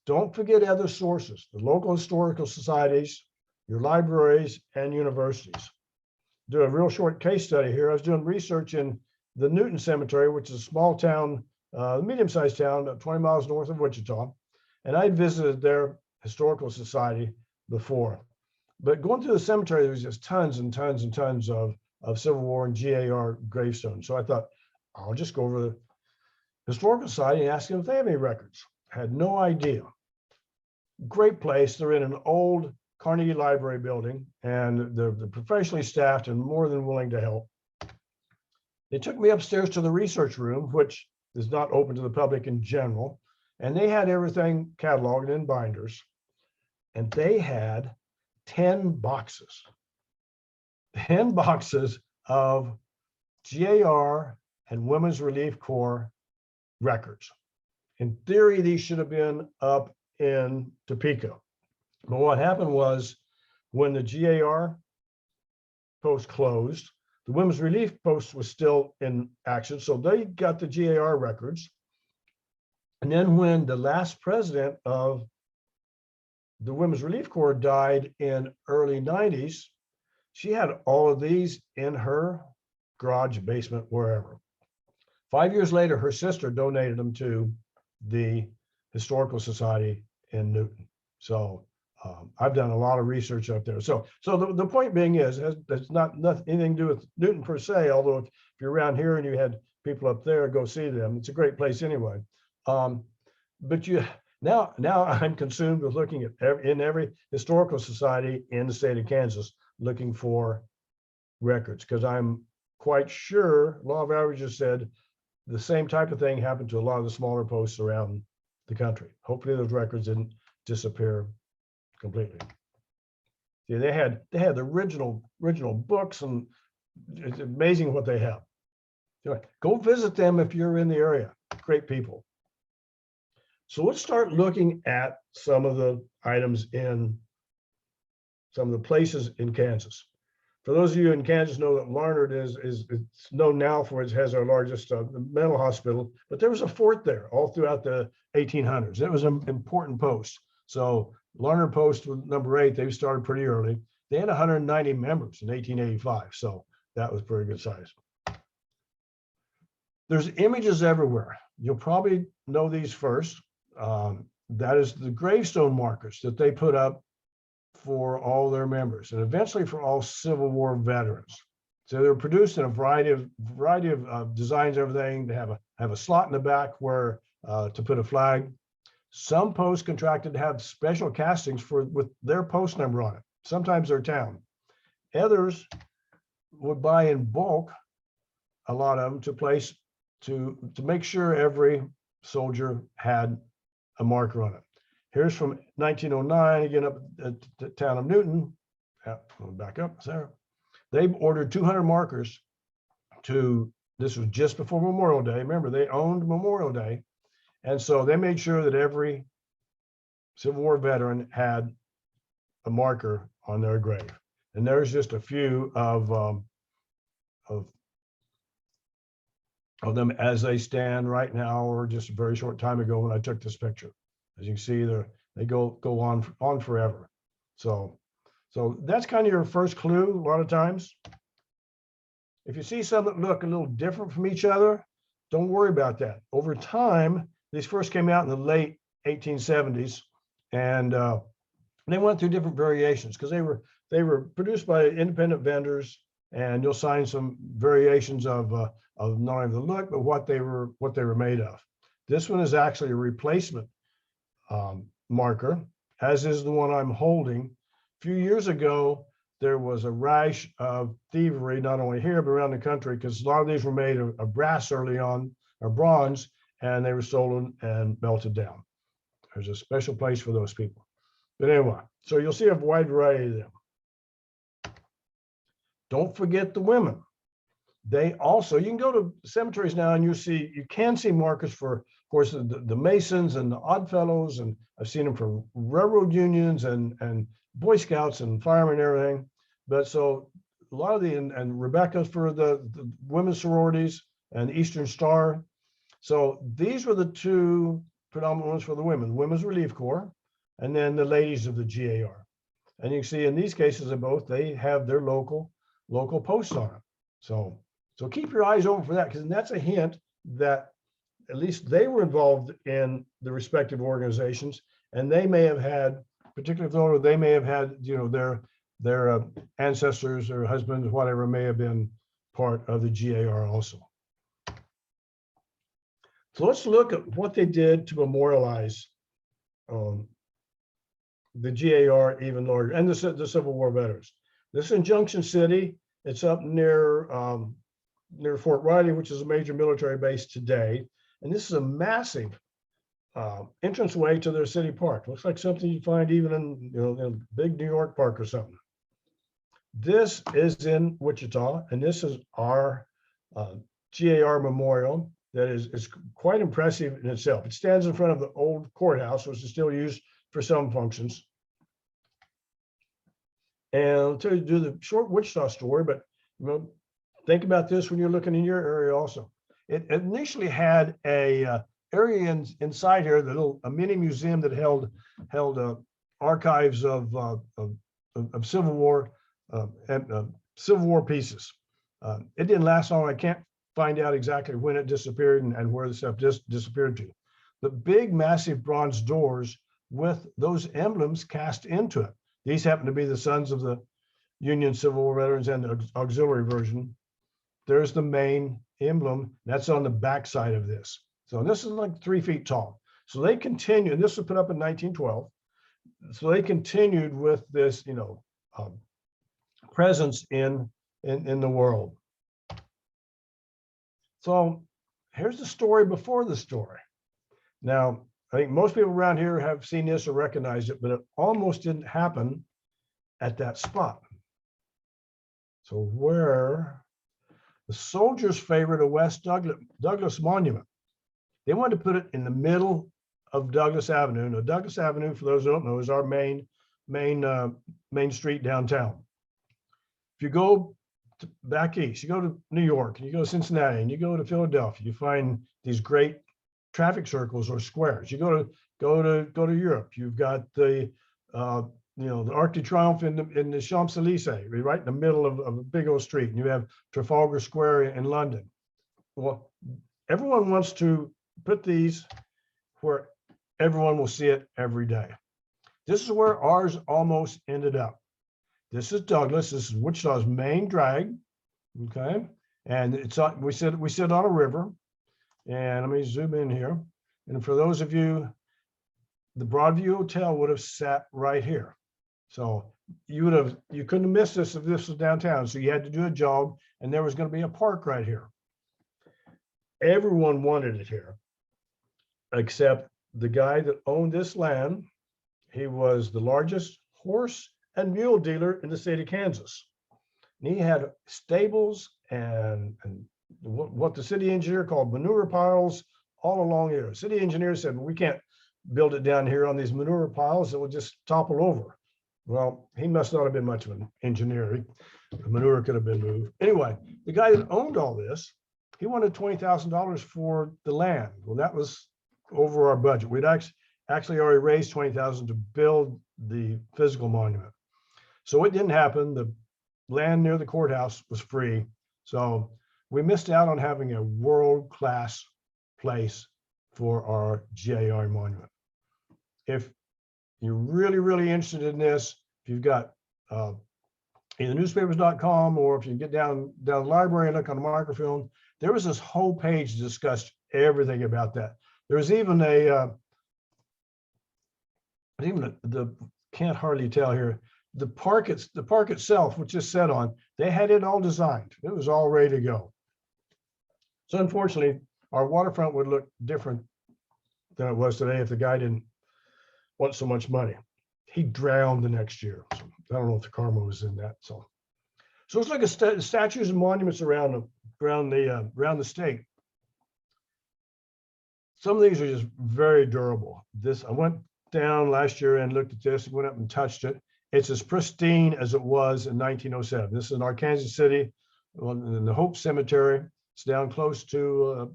Don't forget other sources, the local historical societies, your libraries, and universities. Do a real short case study here. I was doing research in the Newton Cemetery, which is a small town, medium-sized town, about 20 miles north of Wichita. And I visited their historical society before. But going through the cemetery, there was just tons and tons and tons of Civil War and GAR gravestones. So I thought, I'll just go over the historical society and ask them if they have any records. Had no idea. Great place. They're in an old Carnegie Library building, and they're professionally staffed and more than willing to help. They took me upstairs to the research room, which is not open to the public in general, and they had everything cataloged in binders, and they had 10 boxes of GAR and Women's Relief Corps records. In theory, these should have been up in Topeka. But what happened was when the GAR post closed, the Women's Relief Post was still in action. So they got the GAR records. And then when the last president of the Women's Relief Corps died in early 90s, she had all of these in her garage, basement, wherever. 5 years later, her sister donated them to the Historical Society in Newton. So I've done a lot of research up there. So the point being is, it's not anything to do with Newton per se, although if you're around here and you had people up there, go see them. It's a great place anyway. But now I'm consumed with looking at every historical society in the state of Kansas, looking for records, because I'm quite sure law of averages said the same type of thing happened to a lot of the smaller posts around the country. Hopefully those records didn't disappear completely. See, they had the original books, and it's amazing what they have. Go visit them if you're in the area. Great people. So let's start looking at some of the items in some of the places in Kansas. For those of you in Kansas know that Larned is it's known now for it has our largest mental hospital, but there was a fort there all throughout the 1800s. It was an important post. So Larned Post was number 8. They started pretty early. They had 190 members in 1885. So that was pretty good size. There's images everywhere. You'll probably know these first. That is the gravestone markers that they put up for all their members and eventually for all Civil War veterans. So they're produced in a variety of designs, everything. They have a slot in the back where to put a flag. Some posts contracted to have special castings with their post number on it, sometimes their town. Others would buy in bulk, a lot of them, to place to make sure every soldier had a marker on it. Here's from 1909, again up at the town of Newton. Back up, Sarah. They ordered 200 markers this was just before Memorial Day. Remember, they owned Memorial Day. And so they made sure that every Civil War veteran had a marker on their grave. And there's just a few of them as they stand right now, or just a very short time ago when I took this picture. As you can see, they go on forever. So that's kind of your first clue. A lot of times, if you see some that look a little different from each other, don't worry about that. Over time, these first came out in the late 1870s, and they went through different variations because they were produced by independent vendors, and you'll find some variations of not only the look but what they were made of. This one is actually a replacement marker, as is the one I'm holding. A few years ago, there was a rash of thievery, not only here but around the country, because a lot of these were made of brass early on, or bronze, and they were stolen and melted down. There's a special place for those people. But anyway, so you'll see a wide variety of them. Don't forget the women. They also, you can go to cemeteries now and you can see markers for, of course, the Masons and the Oddfellows, and I've seen them for railroad unions and Boy Scouts and firemen and everything. But so a lot of and Rebecca's for the women's sororities and Eastern Star. So these were the two predominant ones for the women, the Women's Relief Corps, and then the ladies of the GAR. And you can see in these cases of both, they have their local posts on it. So keep your eyes open for that, because that's a hint that at least they were involved in the respective organizations, and they may have had, particularly Florida, they may have had, their ancestors or husbands, whatever, may have been part of the GAR also. So let's look at what they did to memorialize the GAR even larger, and the Civil War veterans. This is in Junction City. It's up near Fort Riley, which is a major military base today. And this is a massive entranceway to their city park. Looks like something you'd find even in a big New York park or something. This is in Wichita, and this is our GAR memorial. That is quite impressive in itself. It stands in front of the old courthouse, which is still used for some functions. And I'll tell you, do the short Wichita story, but think about this when you're looking in your area also. It initially had a area inside here, a mini museum that held archives of Civil War Civil War pieces. It didn't last long. I can't find out exactly when it disappeared and where the stuff disappeared to. The big, massive bronze doors with those emblems cast into it. These happen to be the sons of the Union Civil War veterans and the auxiliary version. There's the main emblem. That's on the back side of this. So this is like 3 feet tall. So they continue, and this was put up in 1912. So they continued with this, presence in the world. So here's the story before the story. Now, I think most people around here have seen this or recognized it, but it almost didn't happen at that spot. So where the soldiers favored a West Douglas monument. They wanted to put it in the middle of Douglas Avenue. Now, Douglas Avenue, for those who don't know, is our main street downtown. If you go back east, you go to New York, and you go to Cincinnati, and you go to Philadelphia, you find these great traffic circles or squares. You go to Europe, you've got the the Arc de Triomphe in the Champs-Élysées, right in the middle of a big old street, and you have Trafalgar Square in London. Well, everyone wants to put these where everyone will see it every day. This is where ours almost ended up. This is Douglas. This is Wichita's main drag. Okay, and it's on, we sit on a river. And let me zoom in here. And for those of you, the Broadview Hotel would have sat right here. So you couldn't have missed this if this was downtown. So you had to do a jog, and there was going to be a park right here. Everyone wanted it here, except the guy that owned this land. He was the largest horse and mule dealer in the state of Kansas. And he had stables and what the city engineer called manure piles all along here. City engineers said, well, we can't build it down here on these manure piles. It will just topple over. Well, he must not have been much of an engineer. The manure could have been moved. Anyway, the guy that owned all this, he wanted $20,000 for the land. Well, that was over our budget. We'd actually already raised $20,000 to build the physical monument. So it didn't happen. The land near the courthouse was free. So we missed out on having a world-class place for our GAR monument. If you're really, really interested in this, if you've got either newspapers.com, or if you get down the library and look on the microfilm, there was this whole page that discussed everything about that. There was even the can't hardly tell here, the park itself, which is set on, they had it all designed. It was all ready to go. So unfortunately, our waterfront would look different than it was today if the guy didn't want so much money. He drowned the next year. So I don't know if the karma was in that. So let's look at statues and monuments around the state. Some of these are just very durable. I went down last year and looked at this, went up and touched it. It's as pristine as it was in 1907. This is in Arkansas City, in the Hope Cemetery. It's down close to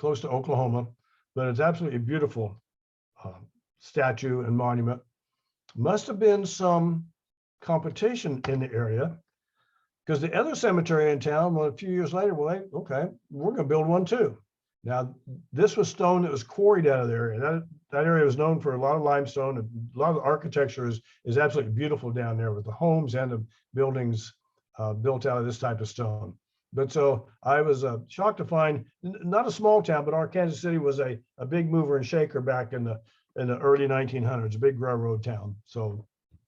Oklahoma, but it's absolutely beautiful statue and monument. Must have been some competition in the area, because the other cemetery in town, well, a few years later, well, okay, we're going to build one too. Now, this was stone that was quarried out of the area. That area was known for a lot of limestone. A lot of the architecture is absolutely beautiful down there, with the homes and the buildings built out of this type of stone. But so I was shocked to find, not a small town, but Arkansas City was a big mover and shaker back in the early 1900s, a big railroad town. So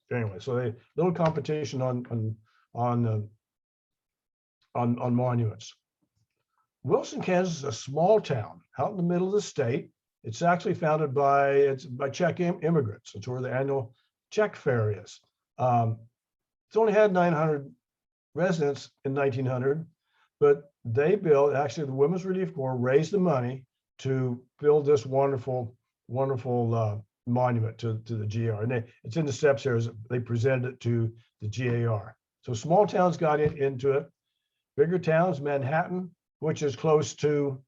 anyway, so a little competition on monuments. Wilson, Kansas is a small town out in the middle of the state. It's actually founded by Czech immigrants. It's where the annual Czech fair is. It's only had 900 residents in 1900, but they built, actually the Women's Relief Corps raised the money to build this wonderful monument to the GAR. And it's in the steps here as they presented it to the GAR. So small towns got into it. Bigger towns, Manhattan, which is close to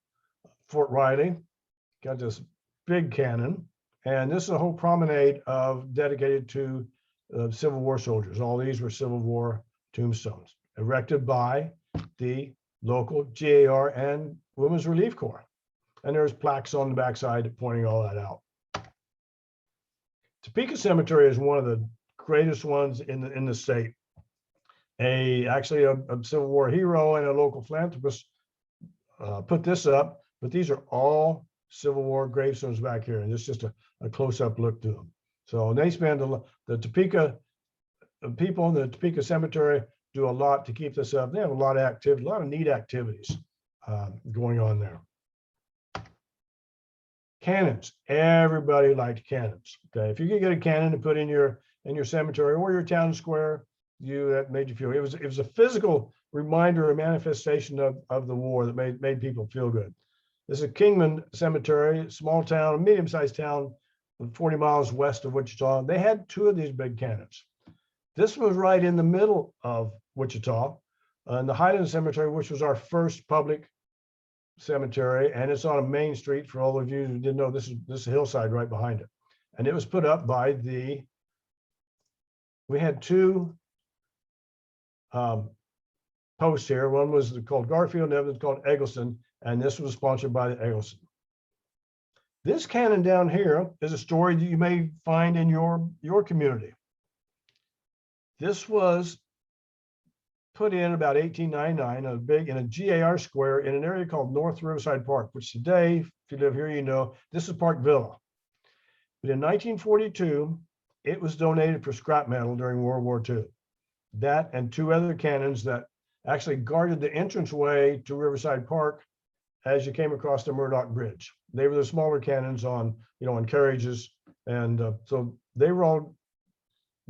Fort Riley, got this big cannon. And this is a whole promenade dedicated to Civil War soldiers. All these were Civil War tombstones erected by the local GAR and Women's Relief Corps. And there's plaques on the backside pointing all that out. Topeka Cemetery is one of the greatest ones in the state. Actually a Civil War hero and a local philanthropist put this up, but these are all Civil War gravestones back here, and this is just a close-up look to them. So they spend the Topeka people in the Topeka Cemetery do a lot to keep this up. They have a lot of activity, a lot of neat activities going on there. Cannons. Everybody liked cannons. Okay, if you could get a cannon to put in your cemetery or your town square, that made you feel. It was a physical reminder, a manifestation of the war that made people feel good. This is Kingman Cemetery, small town, a medium-sized town, 40 miles west of Wichita. They had two of these big cannons. This was right in the middle of Wichita, and the Highland Cemetery, which was our first public cemetery, and it's on a main street. For all of you who didn't know, this is a hillside right behind it, and it was put up by we had two posts here. One was called Garfield, and the other was called Eggleston, and this was sponsored by the Eggleston. This cannon down here is a story that you may find in your community. This was put in about 1899, in a GAR square in an area called North Riverside Park, which today, if you live here, you know, this is Park Villa. But in 1942, it was donated for scrap metal during World War II. That and two other cannons that actually guarded the entranceway to Riverside Park as you came across the Murdoch Bridge. They were the smaller cannons on carriages, and so they were all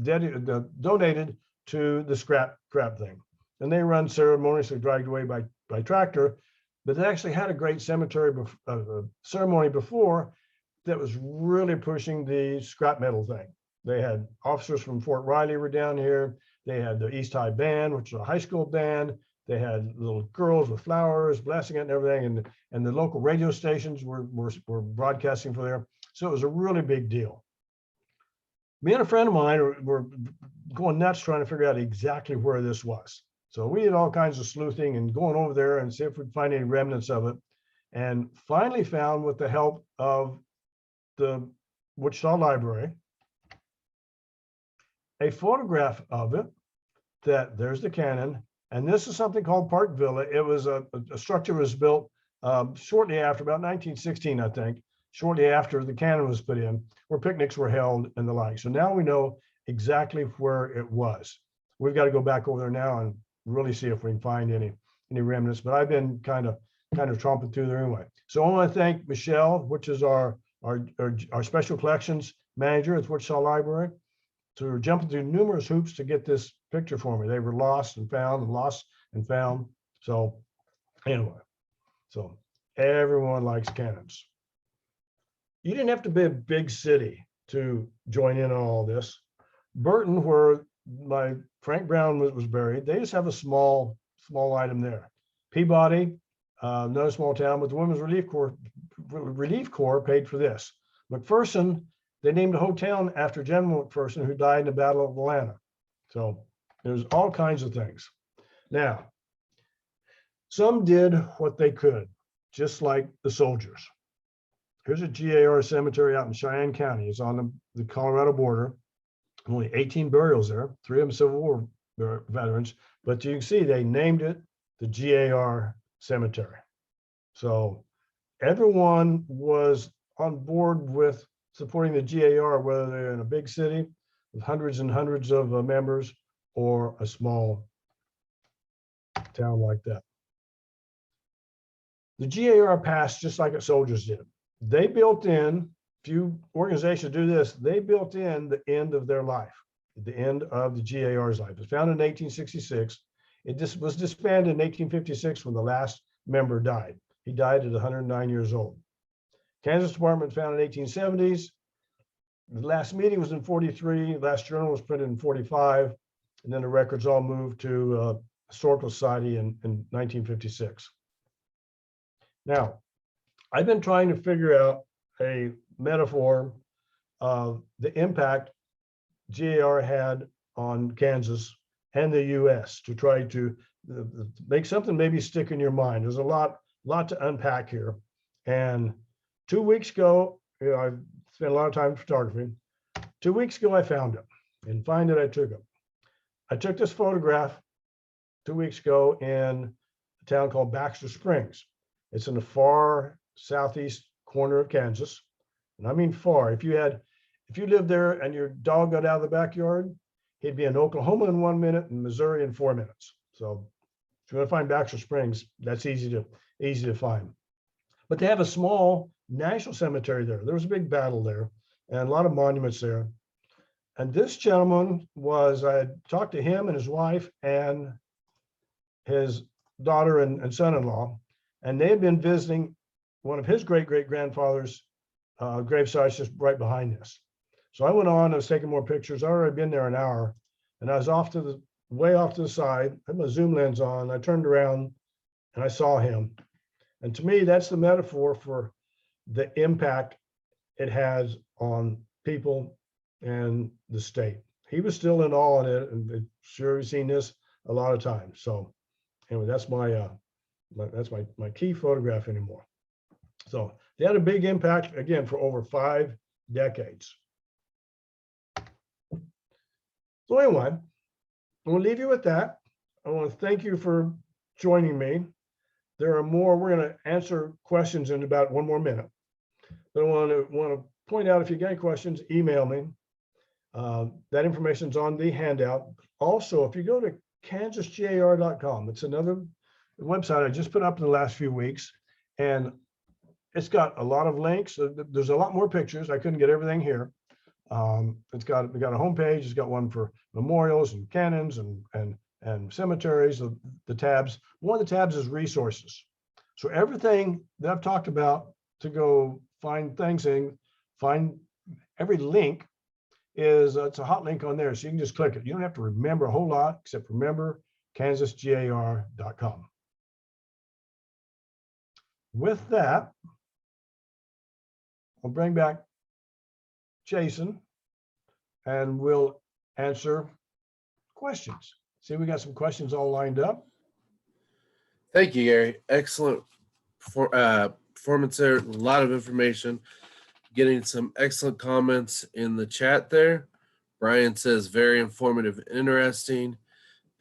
donated to the scrap thing, and they run ceremoniously dragged away by tractor but they actually had a great cemetery ceremony before that was really pushing the scrap metal thing. They had officers from Fort Riley were down here. They had the East High Band, which was a high school band. They had little girls with flowers blessing it and everything. And the local radio stations were broadcasting for there. So it was a really big deal. Me and a friend of mine were going nuts trying to figure out exactly where this was. So we did all kinds of sleuthing and going over there and see if we'd find any remnants of it. And finally found, with the help of the Wichita Library, a photograph of it. That there's the cannon, and this is something called Park Villa. It was a structure was built shortly after, about 1916, I think, shortly after the cannon was put in, where picnics were held and the like. So now we know exactly where it was. We've got to go back over there now and really see if we can find any remnants. But I've been kind of tromping through there anyway. So I want to thank Michelle, which is our special collections manager at the Wichita Library, to jumping through numerous hoops to get this picture for me. They were lost and found and lost and found. So anyway, so everyone likes cannons. You didn't have to be a big city to join in on all this. Burton, where my Frank Brown was buried, they just have a small item there. Peabody, another small town, but the Women's Relief Corps paid for this. McPherson, they named a whole town after General McPherson, who died in the Battle of Atlanta. So there's all kinds of things. Now, some did what they could, just like the soldiers. Here's a GAR cemetery out in Cheyenne County. It's on the Colorado border. Only 18 burials there, 3 of them Civil War veterans. But you can see they named it the GAR Cemetery. So everyone was on board with supporting the GAR, whether they're in a big city with hundreds and hundreds of members or a small town like that. The GAR passed just like the soldiers did. They built in, few organizations do this, they built in the end of their life, the end of the GAR's life. It was founded in 1866. It just was disbanded in 1856 when the last member died. He died at 109 years old. Kansas Department founded in 1870s. The last meeting was in 43. Last journal was printed in 45. And then the records all moved to Historical Society in 1956. Now, I've been trying to figure out a metaphor of the impact GAR had on Kansas and the US to try to make something maybe stick in your mind. There's a lot to unpack here. And 2 weeks ago, I've spent a lot of time in photography. 2 weeks ago, I found it, and find it, I took it. I took this photograph 2 weeks ago in a town called Baxter Springs. It's in the far southeast corner of Kansas. And I mean far. If you lived there and your dog got out of the backyard, he'd be in Oklahoma in 1 minute and Missouri in 4 minutes. So if you want to find Baxter Springs, that's easy to find. But they have a small national cemetery there. There was a big battle there and a lot of monuments there. And this gentleman I had talked to him and his wife and his daughter and son-in-law, and they had been visiting one of his great-great-grandfather's gravesites just right behind this. So I went on, I was taking more pictures. I'd already been there an hour, and I was way off to the side, I had my zoom lens on. I turned around and I saw him. And to me, that's the metaphor for the impact it has on people and the state. He was still in awe on it, and I'm sure you've seen this a lot of times. So anyway, that's my key photograph anymore. So they had a big impact, again, for over 5 decades. So anyway, I'm going to leave you with that. I want to thank you for joining me. There are more. We're going to answer questions in about 1 more minute. But I want to point out, if you got any questions, email me. That information is on the handout. Also, if you go to kansasgar.com, it's another website I just put up in the last few weeks, and it's got a lot of links. There's a lot more pictures. I couldn't get everything here. We got a homepage. It's got one for memorials and cannons and cemeteries. The tabs. One of the tabs is resources. So everything that I've talked about to go find things and find every link is it's a hot link on there. So you can just click it. You don't have to remember a whole lot except remember kansasgar.com. With that, I'll bring back Jason and we'll answer questions. See, we got some questions all lined up. Thank you, Gary. Excellent performance there. A lot of information. Getting some excellent comments in the chat there. Brian says, very informative, interesting.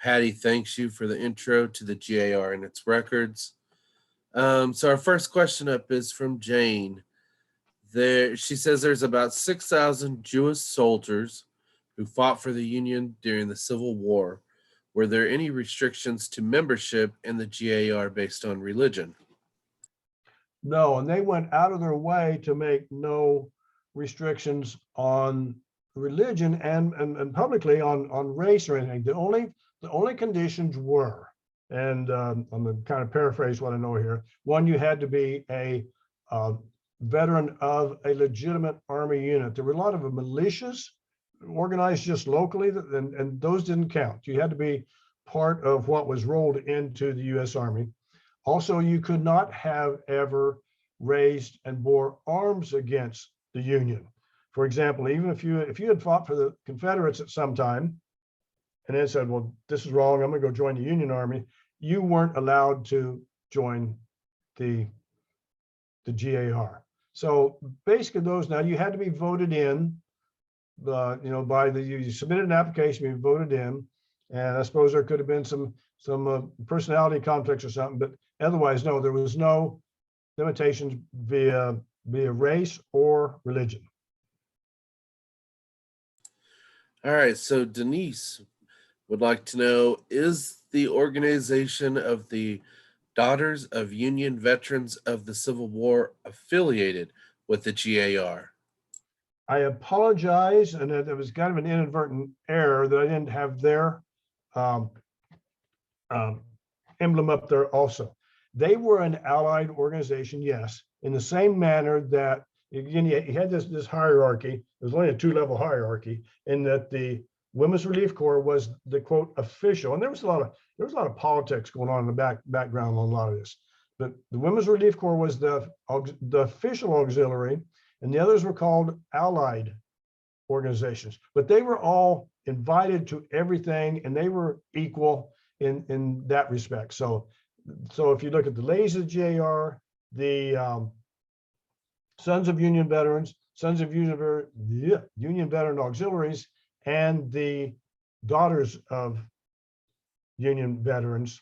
Patty thanks you for the intro to the GAR and its records. So our first question up is from Jane. She says there's about 6,000 Jewish soldiers who fought for the Union during the Civil War. Were there any restrictions to membership in the GAR based on religion? No, and they went out of their way to make no restrictions on religion and publicly on race or anything. The only conditions were, and I'm going to kind of paraphrase what I know here. One, you had to be a veteran of a legitimate army unit. There were a lot of militias organized just locally, and those didn't count. You had to be part of what was rolled into the U.S. Army. Also, you could not have ever raised and bore arms against the Union. For example, even if you had fought for the Confederates at some time and then said, well, this is wrong, I'm going to go join the Union Army, you weren't allowed to join the GAR. So basically those, now you had to be voted in, you submitted an application, you voted in, and I suppose there could have been some personality conflicts or something, but otherwise, no, there was no limitations via race or religion. All right, so Denise would like to know, is the organization of the Daughters of Union Veterans of the Civil War affiliated with the GAR? I apologize, and it was kind of an inadvertent error that I didn't have their emblem up there also. They were an allied organization, yes, in the same manner that, again, you had this hierarchy. There's only a 2-level hierarchy, in that the Women's Relief Corps was the quote official, and there was a lot of politics going on in the background on a lot of this. But the Women's Relief Corps was the official auxiliary, and the others were called allied organizations. But they were all invited to everything, and they were equal in that respect. So if you look at the ladies of the GAR, the Sons of Union Veterans, Sons of Union Veteran Auxiliaries, and the Daughters of Union Veterans,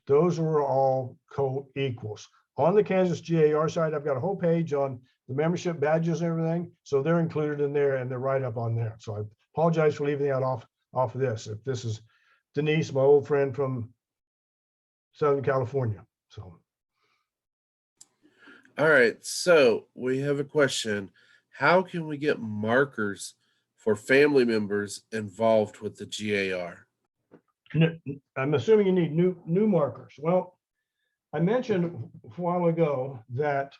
those were all co-equals. On the Kansas GAR side, I've got a whole page on the membership badges and everything. So they're included in there and they're right up on there. So I apologize for leaving that off of this. If this is Denise, my old friend from Southern California. So. All right, so we have a question. How can we get markers for family members involved with the GAR? I'm assuming you need new markers. Well, I mentioned a while ago that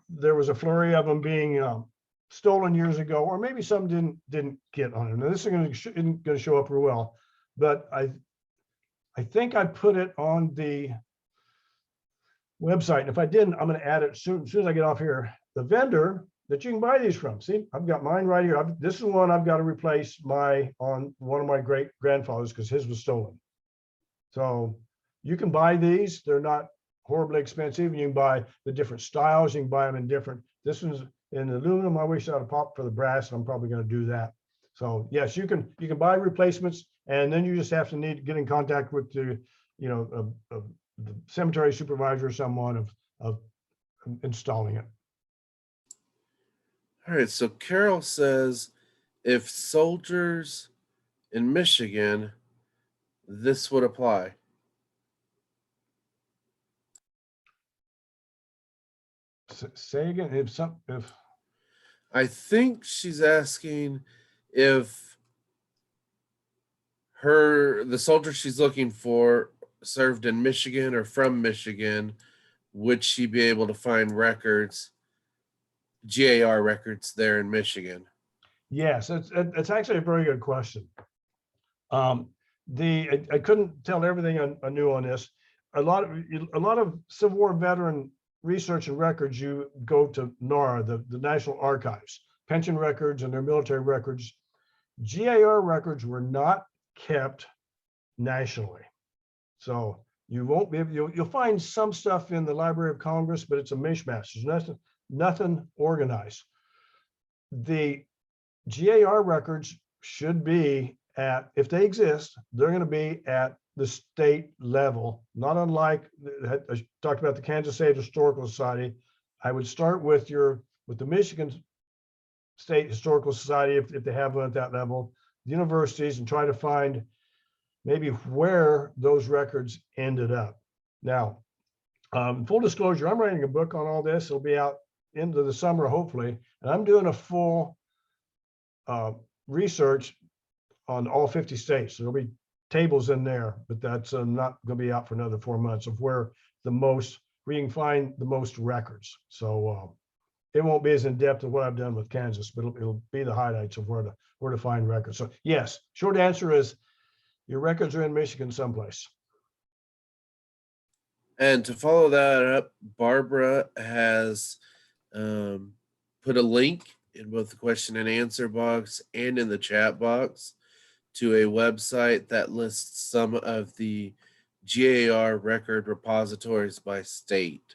there was a flurry of them being stolen years ago, or maybe some didn't get on it. Now this isn't going to show up real well, but I think I put it on the website. And if I didn't, I'm going to add it as soon as I get off here. The vendor that you can buy these from. See, I've got mine right here. This is one I've got to replace on one of my great grandfathers because his was stolen. So you can buy these. They're not horribly expensive. You can buy the different styles. You can buy them in different. This one's in aluminum. I wish I had a pop for the brass, and I'm probably going to do that. So yes, you can buy replacements, and then you just have to get in contact with the cemetery supervisor or someone of installing it. All right, so Carol says, if soldiers in Michigan, this would apply. Say again, if I think she's asking if the soldier she's looking for served in Michigan or from Michigan, would she be able to find records, GAR records there in Michigan? Yes, it's actually a very good question. I couldn't tell everything I knew on this. A lot of Civil War veteran research and records, you go to NARA, the National Archives, pension records and their military records. GAR records were not kept nationally. So you won't be able, you'll find some stuff in the Library of Congress, but it's a mishmash. There's nothing organized. The GAR records should be at, if they exist, they're going to be at the state level, not unlike I talked about the Kansas State Historical Society. I would start with the Michigan State Historical Society if they have one at that level, the universities, and try to find maybe where those records ended up. Now, full disclosure, I'm writing a book on all this. It'll be out into the summer, hopefully, and I'm doing a full research on all 50 states. So there'll be tables in there, but that's not going to be out for another 4 months of where you can find the most records. So it won't be as in depth as what I've done with Kansas, but it'll be the highlights of where to find records. So yes, short answer is your records are in Michigan someplace. And to follow that up, Barbara has put a link in both the question and answer box and in the chat box to a website that lists some of the GAR record repositories by state.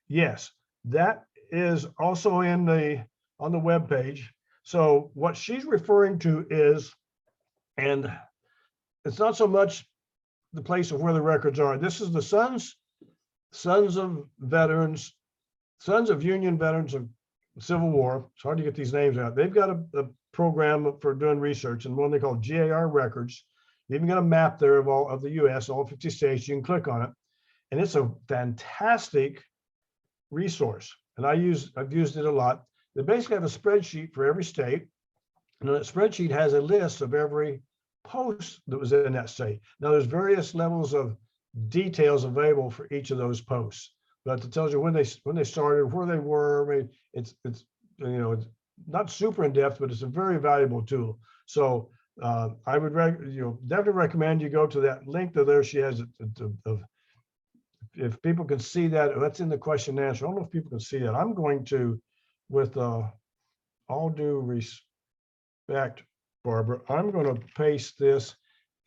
Yes, that is also on the web page. So what she's referring to is, and it's not so much the place of where the records are. This is the Sons of Veterans, Sons of Union Veterans of Civil War. It's hard to get these names out. They've got a program for doing research, and one they call GAR records. They even got a map there of all of the US, all 50 states. You can click on it, and it's a fantastic resource. And I've used it a lot. They basically have a spreadsheet for every state, and that spreadsheet has a list of every post that was in that state. Now there's various levels of details available for each of those posts, but it tells you when they started, where they were. I mean, it's it's not super in depth, but it's a very valuable tool. So I would definitely recommend you go to that link there. She has if people can see that, that's in the question and answer. I don't know if people can see that. I'm going to, with all due respect, Barbara, I'm going to paste this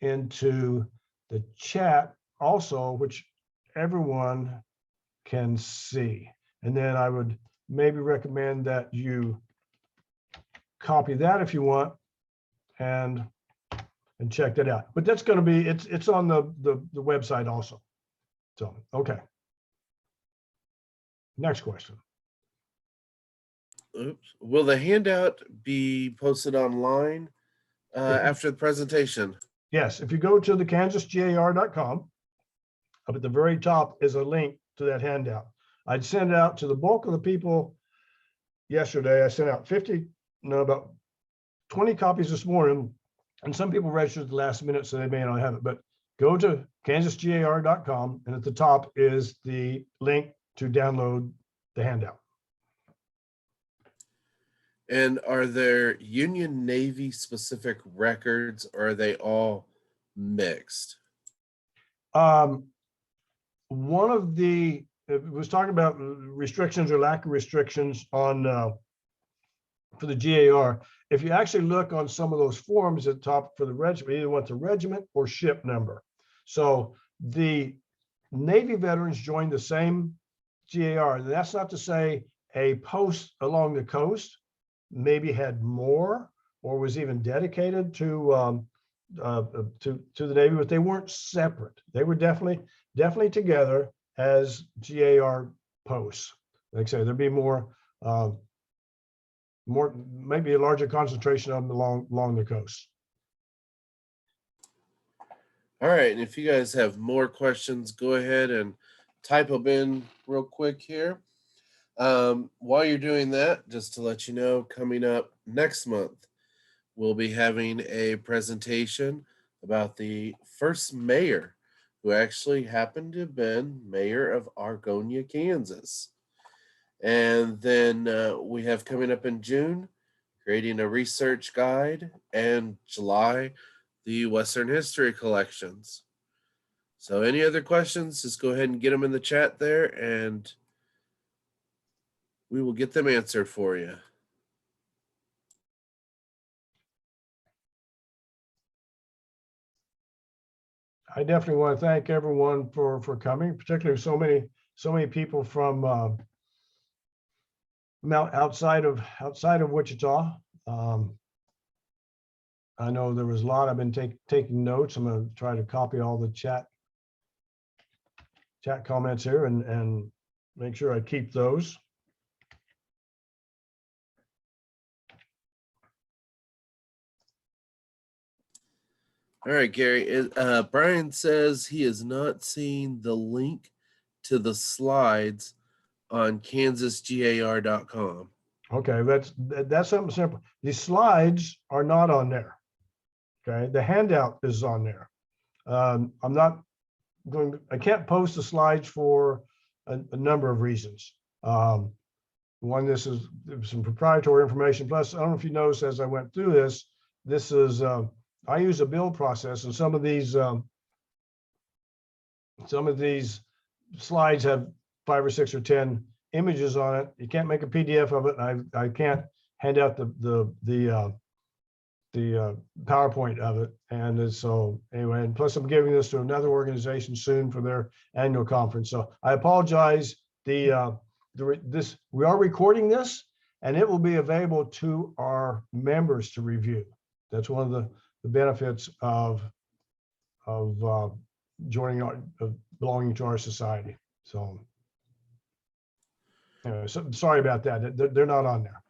into the chat also, which everyone can see. And then I would maybe recommend that you copy that if you want and check that out. But that's going to be, it's on the website also. So, okay. Next question. Oops. Will the handout be posted online after the presentation? Yes, if you go to the kansasgar.com, up at the very top is a link to that handout. I'd send out to the bulk of the people yesterday. I sent out about 20 copies this morning, and some people registered at the last minute, so they may not have it. But go to kansasgar.com, and at the top is the link to download the handout. And are there Union Navy specific records, or are they all mixed? One of it was talking about restrictions or lack of restrictions on for the GAR. If you actually look on some of those forms at the top for the regiment, either want the regiment or ship number. So the Navy veterans joined the same GAR. And that's not to say a post along the coast maybe had more or was even dedicated to the Navy, but they weren't separate. They were definitely together as GAR posts. Like I say, there'd be more, maybe a larger concentration of them along the coast. All right, and if you guys have more questions, go ahead and type them in real quick here. While you're doing that, just to let you know, coming up next month, we'll be having a presentation about the first mayor who actually happened to have been mayor of Argonia, Kansas. And then we have coming up in June, creating a research guide, and July, the Western History collections. So, any other questions, just go ahead and get them in the chat there, and we will get them answered for you. I definitely want to thank everyone for coming, particularly so many people from outside of Wichita. I know there was a lot. I've been taking notes. I'm going to try to copy all the chat comments here and make sure I keep those. All right, Gary. Brian says he has not seen the link to the slides on kansasgar.com. Okay, that's something simple. The slides are not on there. Okay, the handout is on there. I'm not going. I can't post the slides for a number of reasons. One, this is some proprietary information. Plus, I don't know if you noticed as I went through this. This is I use a build process, and some of these slides have 5 or 6 or 10 images on it. You can't make a PDF of it. And I can't hand out the PowerPoint of it. And so anyway, and plus I'm giving this to another organization soon for their annual conference. So I apologize. We are recording this, and it will be available to our members to review. That's one of the benefits of joining of belonging to our society. So, anyway, so sorry about that. They're not on there.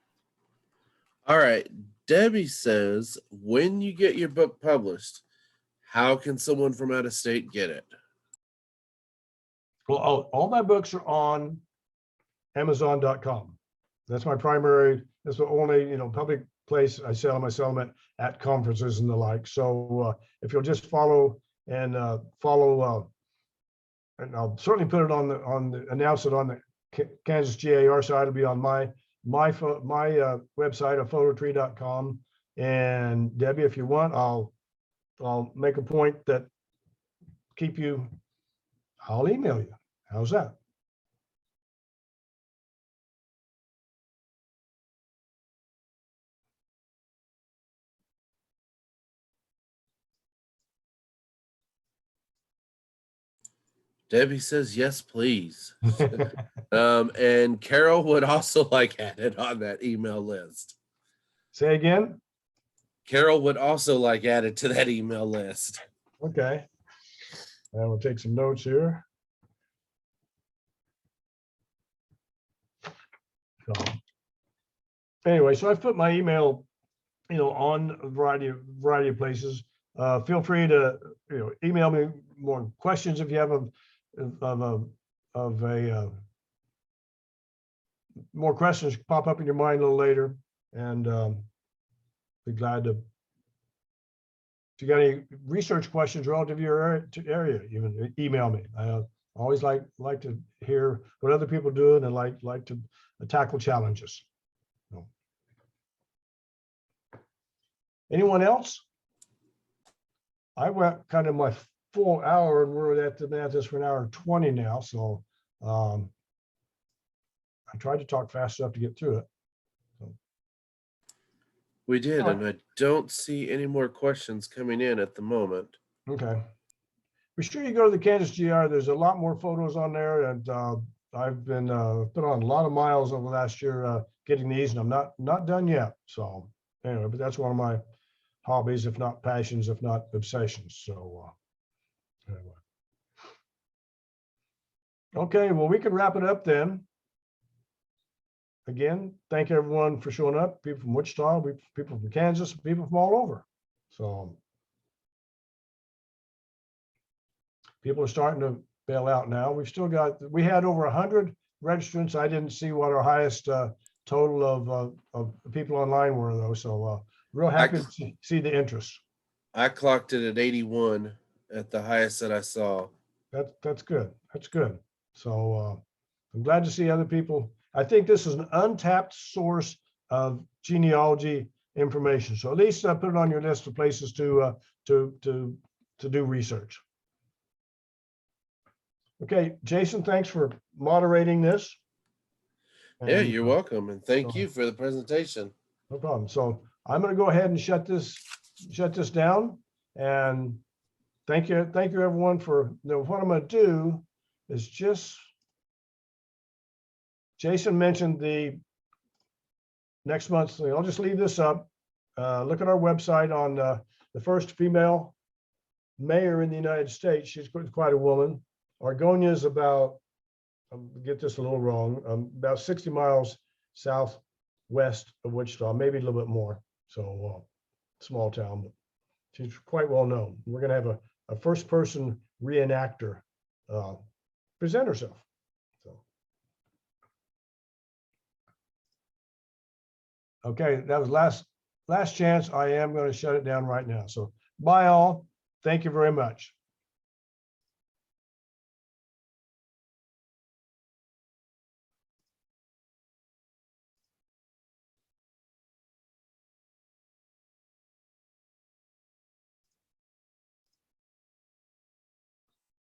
All right. Debbie says, when you get your book published, how can someone from out of state get it? Well, all my books are on Amazon.com. That's my primary. That's the only public place I sell them. I sell them at conferences and the like. So if you'll just follow, and I'll certainly put it announce it on the Kansas GAR side. It'll be on my website of phototree.com. And Debbie, if you want, I'll make a point that I'll email you. How's that? Debbie says, yes, please. And Carol would also like added on that email list. Say again? Carol would also like added to that email list. Okay. And we'll take some notes here. So, anyway, so I've put my email, on a variety of places. Feel free to, email me more questions if you have more questions pop up in your mind a little later, and be glad to. If you got any research questions relative to your area, even email me. I always like to hear what other people do, and I like to tackle challenges. Anyone else? I went kind of my full hour, and we're at this for an hour and 20 now. So I tried to talk fast enough to get through it. So. We did, and I don't see any more questions coming in at the moment. Okay. Be sure you go to the Kansas GR. There's a lot more photos on there, and I've been put on a lot of miles over the last year getting these, and I'm not done yet. So anyway, but that's one of my hobbies, if not passions, if not obsessions. So anyway. Okay, well, we can wrap it up then. Again, thank everyone for showing up. People from Wichita, people from Kansas, people from all over. So people are starting to bail out now. We had over 100 registrants. I didn't see what our highest total of people online were, though. So real happy to see the interest. I clocked it at 81 at the highest that I saw. That's good. That's good. So I'm glad to see other people. I think this is an untapped source of genealogy information. So at least put it on your list of places to do research. Okay, Jason, thanks for moderating this. Yeah, And, you're welcome, and thank so- you for the presentation. No problem. So I'm going to go ahead and shut this down. And thank you everyone for what I'm going to do is just, Jason mentioned the next month's thing. I'll just leave this up. Look at our website on the first female mayor in the United States. She's quite a woman. Argonia is about, I'll get this a little wrong, about 60 miles southwest of Wichita, maybe a little bit more. So small town, but she's quite well known. We're going to have a first person reenactor present herself. So. Okay, that was last chance. I am going to shut it down right now. So bye all. Thank you very much.